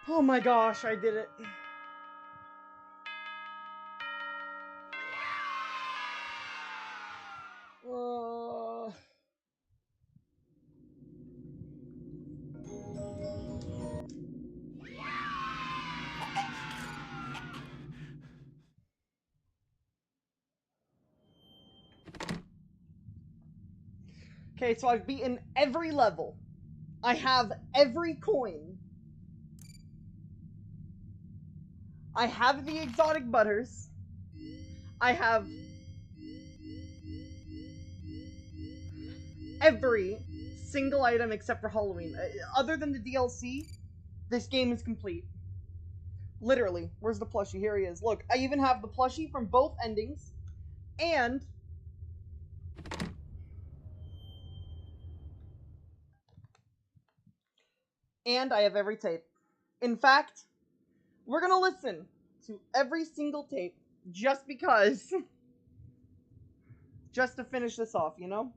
Oh my gosh, I did it. Okay, so I've beaten every level. I have every coin. I have the exotic butters. I have every single item except for Halloween. Other than the DLC, this game is complete. Literally. Where's the plushie? Here he is. Look, I even have the plushie from both endings. And I have every tape. In fact, we're gonna listen to every single tape just because. Just to finish this off, you know?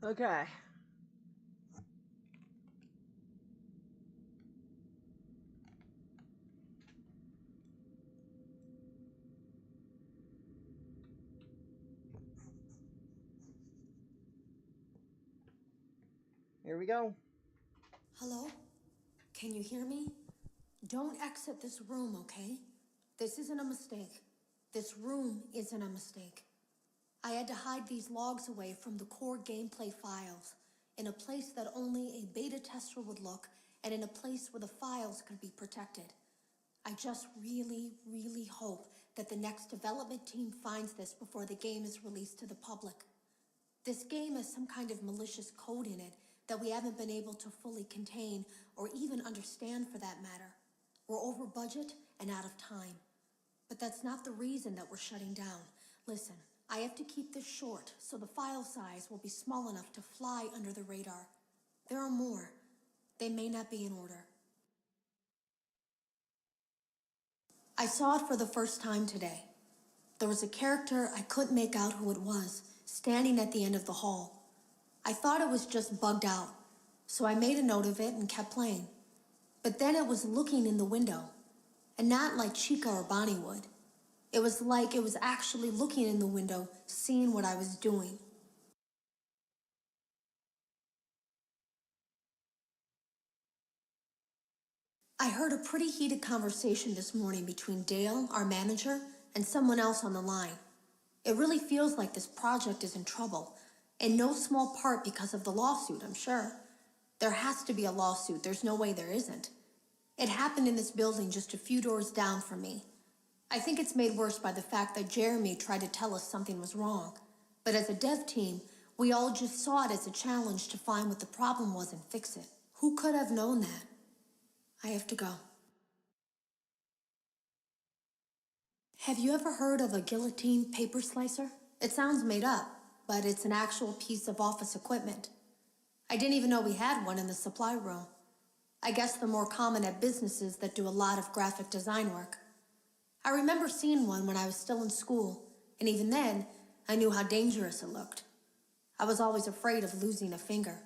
Okay. Here we go. Hello? Can you hear me? Don't exit this room, okay? This isn't a mistake. This room isn't a mistake. I had to hide these logs away from the core gameplay files, in a place that only a beta tester would look, and in a place where the files could be protected. I just really, really hope that the next development team finds this before the game is released to the public. This game has some kind of malicious code in it that we haven't been able to fully contain or even understand for that matter. We're over budget and out of time. But that's not the reason that we're shutting down. Listen, I have to keep this short so the file size will be small enough to fly under the radar. There are more. They may not be in order. I saw it for the first time today. There was a character I couldn't make out who it was, standing at the end of the hall. I thought it was just bugged out, so I made a note of it and kept playing. But then it was looking in the window, and not like Chica or Bonnie would. It was like it was actually looking in the window, seeing what I was doing. I heard a pretty heated conversation this morning between Dale, our manager, and someone else on the line. It really feels like this project is in trouble, in no small part because of the lawsuit, I'm sure. There has to be a lawsuit, there's no way there isn't. It happened in this building just a few doors down from me. I think it's made worse by the fact that Jeremy tried to tell us something was wrong. But as a dev team, we all just saw it as a challenge to find what the problem was and fix it. Who could have known that? I have to go. Have you ever heard of a guillotine paper slicer? It sounds made up, but it's an actual piece of office equipment. I didn't even know we had one in the supply room. I guess they're more common at businesses that do a lot of graphic design work. I remember seeing one when I was still in school, and even then, I knew how dangerous it looked. I was always afraid of losing a finger.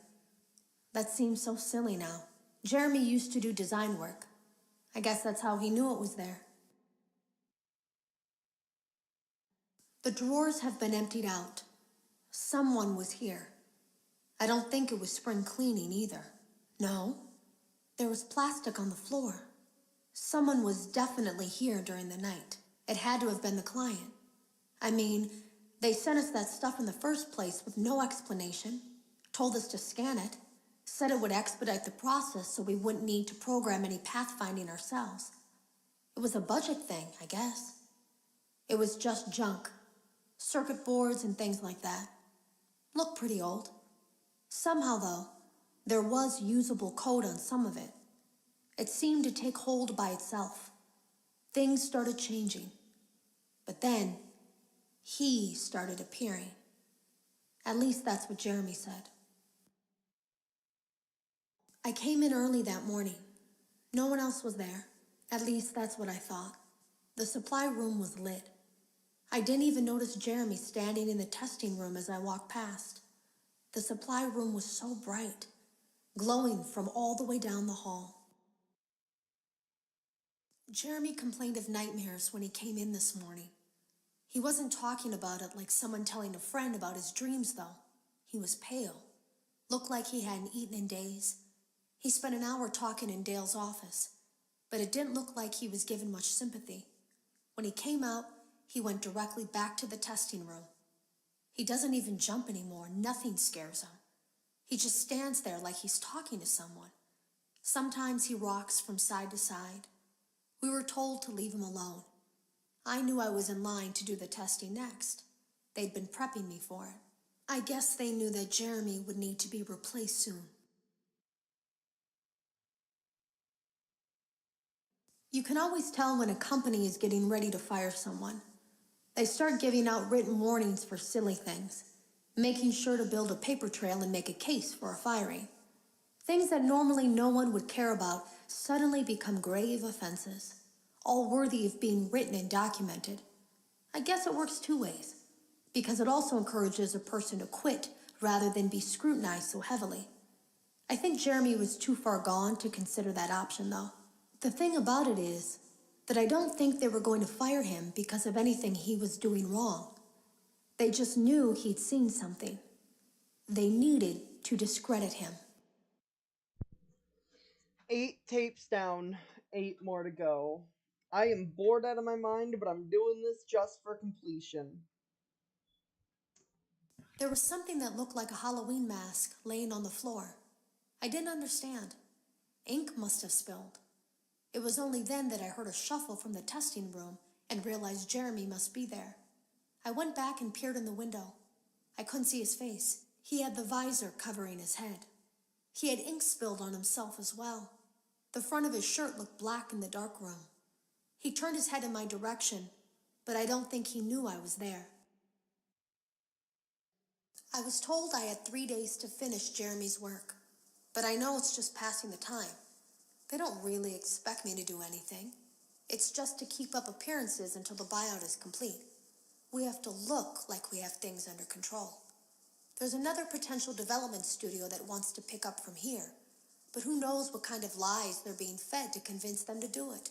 That seems so silly now. Jeremy used to do design work. I guess that's how he knew it was there. The drawers have been emptied out. Someone was here. I don't think it was spring cleaning either. No, there was plastic on the floor. Someone was definitely here during the night. It had to have been the client. I mean, they sent us that stuff in the first place with no explanation, told us to scan it, said it would expedite the process so we wouldn't need to program any pathfinding ourselves. It was a budget thing, I guess. It was just junk. Circuit boards and things like that. Looked pretty old. Somehow, though, there was usable code on some of it. It seemed to take hold by itself. Things started changing. But then, he started appearing. At least that's what Jeremy said. I came in early that morning. No one else was there. At least that's what I thought. The supply room was lit. I didn't even notice Jeremy standing in the testing room as I walked past. The supply room was so bright, glowing from all the way down the hall. Jeremy complained of nightmares when he came in this morning. He wasn't talking about it like someone telling a friend about his dreams, though. He was pale, looked like he hadn't eaten in days. He spent an hour talking in Dale's office, but it didn't look like he was given much sympathy. When he came out, he went directly back to the testing room. He doesn't even jump anymore. Nothing scares him. He just stands there like he's talking to someone. Sometimes he rocks from side to side. We were told to leave him alone. I knew I was in line to do the testing next. They'd been prepping me for it. I guess they knew that Jeremy would need to be replaced soon. You can always tell when a company is getting ready to fire someone. They start giving out written warnings for silly things, making sure to build a paper trail and make a case for a firing. Things that normally no one would care about suddenly become grave offenses, all worthy of being written and documented. I guess it works two ways, because it also encourages a person to quit rather than be scrutinized so heavily. I think Jeremy was too far gone to consider that option, though. The thing about it is that I don't think they were going to fire him because of anything he was doing wrong. They just knew he'd seen something. They needed to discredit him. 8 tapes down, 8 more to go. I am bored out of my mind, but I'm doing this just for completion. There was something that looked like a Halloween mask laying on the floor. I didn't understand. Ink must have spilled. It was only then that I heard a shuffle from the testing room and realized Jeremy must be there. I went back and peered in the window. I couldn't see his face. He had the visor covering his head. He had ink spilled on himself as well. The front of his shirt looked black in the dark room. He turned his head in my direction, but I don't think he knew I was there. I was told I had 3 days to finish Jeremy's work, but I know it's just passing the time. They don't really expect me to do anything. It's just to keep up appearances until the buyout is complete. We have to look like we have things under control. There's another potential development studio that wants to pick up from here, but who knows what kind of lies they're being fed to convince them to do it.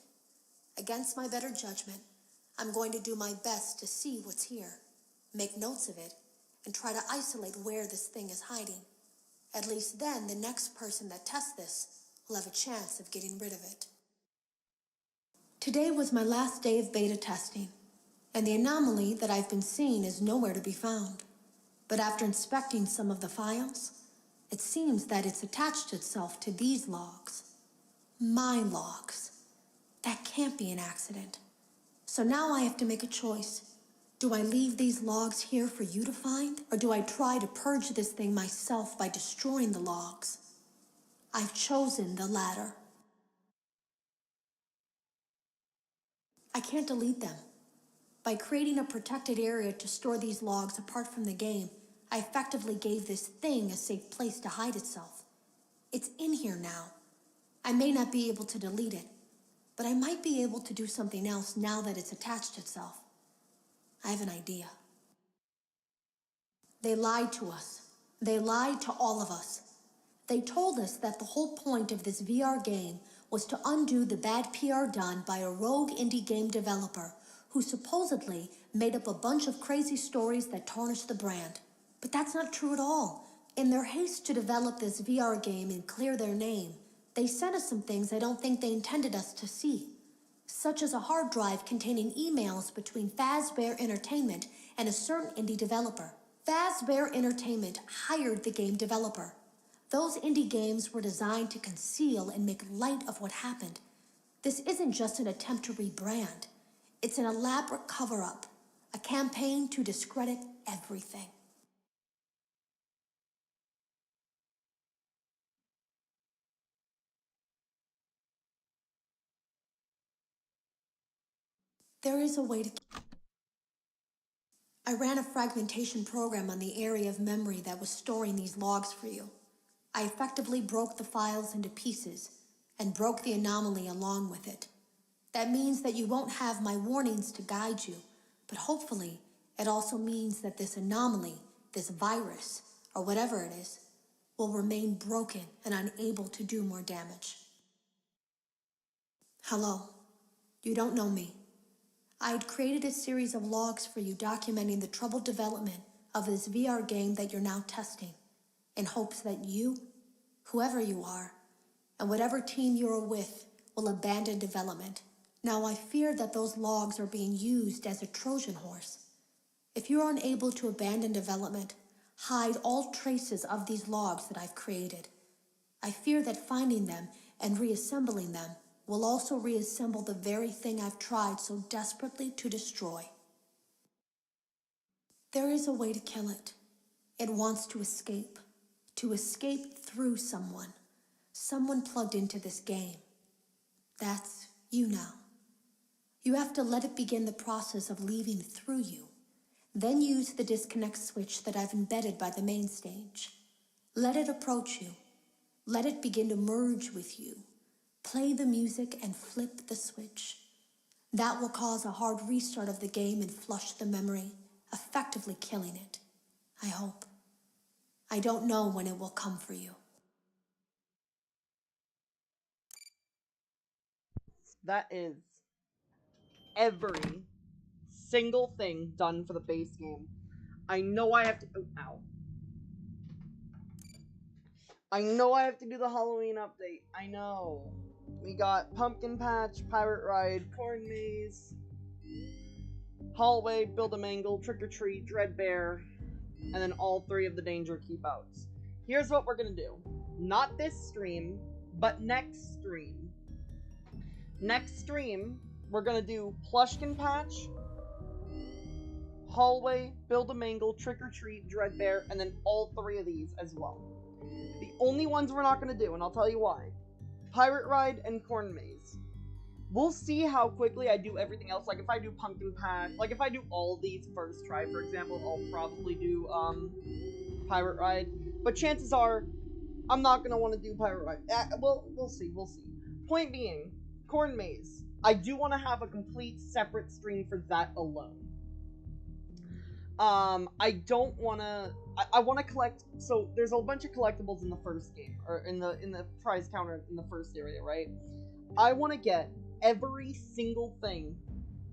Against my better judgment, I'm going to do my best to see what's here, make notes of it, and try to isolate where this thing is hiding. At least then, the next person that tests this will have a chance of getting rid of it. Today was my last day of beta testing, and the anomaly that I've been seeing is nowhere to be found. But after inspecting some of the files, it seems that it's attached itself to these logs. My logs. That can't be an accident. So now I have to make a choice. Do I leave these logs here for you to find, or do I try to purge this thing myself by destroying the logs? I've chosen the latter. I can't delete them. By creating a protected area to store these logs apart from the game, I effectively gave this thing a safe place to hide itself. It's in here now. I may not be able to delete it, but I might be able to do something else now that it's attached itself. I have an idea. They lied to us. They lied to all of us. They told us that the whole point of this VR game was to undo the bad PR done by a rogue indie game developer who supposedly made up a bunch of crazy stories that tarnished the brand. But that's not true at all. In their haste to develop this VR game and clear their name, they sent us some things I don't think they intended us to see, such as a hard drive containing emails between Fazbear Entertainment and a certain indie developer. Fazbear Entertainment hired the game developer. Those indie games were designed to conceal and make light of what happened. This isn't just an attempt to rebrand. It's an elaborate cover-up, a campaign to discredit everything. There is a way to... I ran a fragmentation program on the area of memory that was storing these logs for you. I effectively broke the files into pieces and broke the anomaly along with it. That means that you won't have my warnings to guide you, but hopefully it also means that this anomaly, this virus, or whatever it is, will remain broken and unable to do more damage. Hello. You don't know me. I had created a series of logs for you documenting the troubled development of this VR game that you're now testing, in hopes that you, whoever you are, and whatever team you're with, will abandon development. Now I fear that those logs are being used as a Trojan horse. If you're unable to abandon development, hide all traces of these logs that I've created. I fear that finding them and reassembling them will also reassemble the very thing I've tried so desperately to destroy. There is a way to kill it. It wants to escape through someone plugged into this game. That's you now. You have to let it begin the process of leaving through you. Then use the disconnect switch that I've embedded by the main stage. Let it approach you. Let it begin to merge with you. Play the music and flip the switch. That will cause a hard restart of the game and flush the memory, effectively killing it. I hope. I don't know when it will come for you. That is every single thing done for the base game. I know I have to... Oh, ow. I know I have to do the Halloween update. I know. We got Pumpkin Patch, Pirate Ride, Corn Maze, Hallway, Build-A-Mangle, Trick or Treat, Dreadbear, and then all 3 of the Danger Keep-Outs. Here's what we're gonna do. Not this stream, but next stream. Next stream, we're gonna do Plushkin Patch, Hallway, Build-A-Mangle, Trick or Treat, Dreadbear, and then all 3 of these as well. The only ones we're not gonna do, and I'll tell you why. Pirate Ride and Corn Maze. We'll see how quickly I do everything else. Like, if I do Pumpkin Patch, like, if I do all these first try, for example, I'll probably do, Pirate Ride. But chances are, I'm not gonna want to do Pirate Ride. Well, we'll see. Point being, Corn Maze. I do want to have a complete separate stream for that alone. I don't want to... I want to collect... So, there's a bunch of collectibles in the first game, or in the prize counter in the first area, right? I want to get every single thing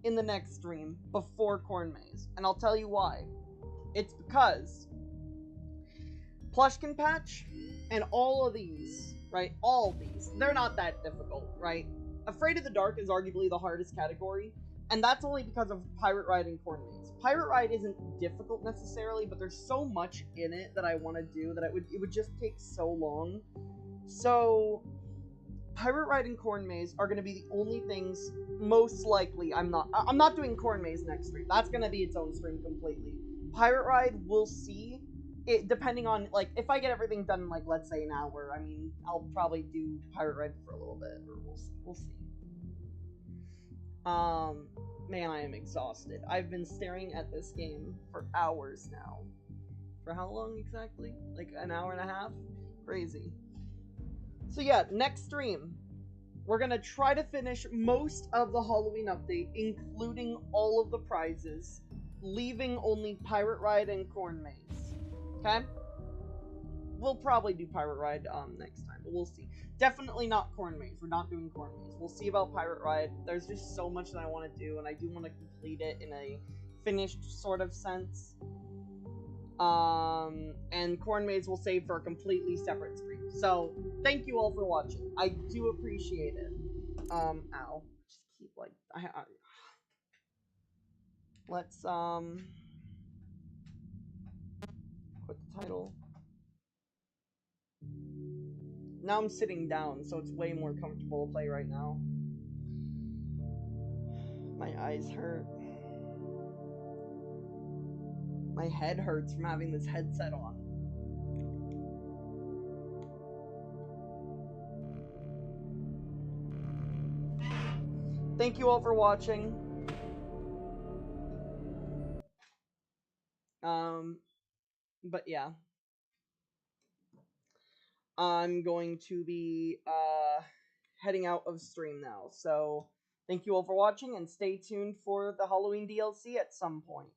in the next stream before Corn Maze. And I'll tell you why. It's because Plushkin Patch and all of these, right? All of these. They're not that difficult, right? Afraid of the Dark is arguably the hardest category, and that's only because of Pirate Ride and Corn Maze. Pirate Ride isn't difficult necessarily, but there's so much in it that I want to do that it would just take so long. So, Pirate Ride and Corn Maze are going to be the only things, most likely, I'm not doing Corn Maze next stream. That's going to be its own stream completely. Pirate Ride, we'll see. It, depending on, like, if I get everything done in, like, let's say an hour, I mean, I'll probably do Pirate Ride for a little bit, or we'll see. Man, I am exhausted. I've been staring at this game for hours now. For how long exactly? Like, an hour and a half? Crazy. So yeah, next stream, we're gonna try to finish most of the Halloween update, including all of the prizes, leaving only Pirate Ride and Corn Maze. Okay? We'll probably do Pirate Ride next time, but we'll see. Definitely not Corn Maze. We're not doing Corn Maze. We'll see about Pirate Ride. There's just so much that I want to do, and I do want to complete it in a finished sort of sense. And Corn Maze will save for a completely separate stream. So, thank you all for watching. I do appreciate it. Ow. Just keep, like, let's, quit the title. Now I'm sitting down, so it's way more comfortable to play right now. My eyes hurt. My head hurts from having this headset on. Thank you all for watching. But yeah. I'm going to be heading out of stream now. So thank you all for watching, and stay tuned for the Halloween DLC at some point.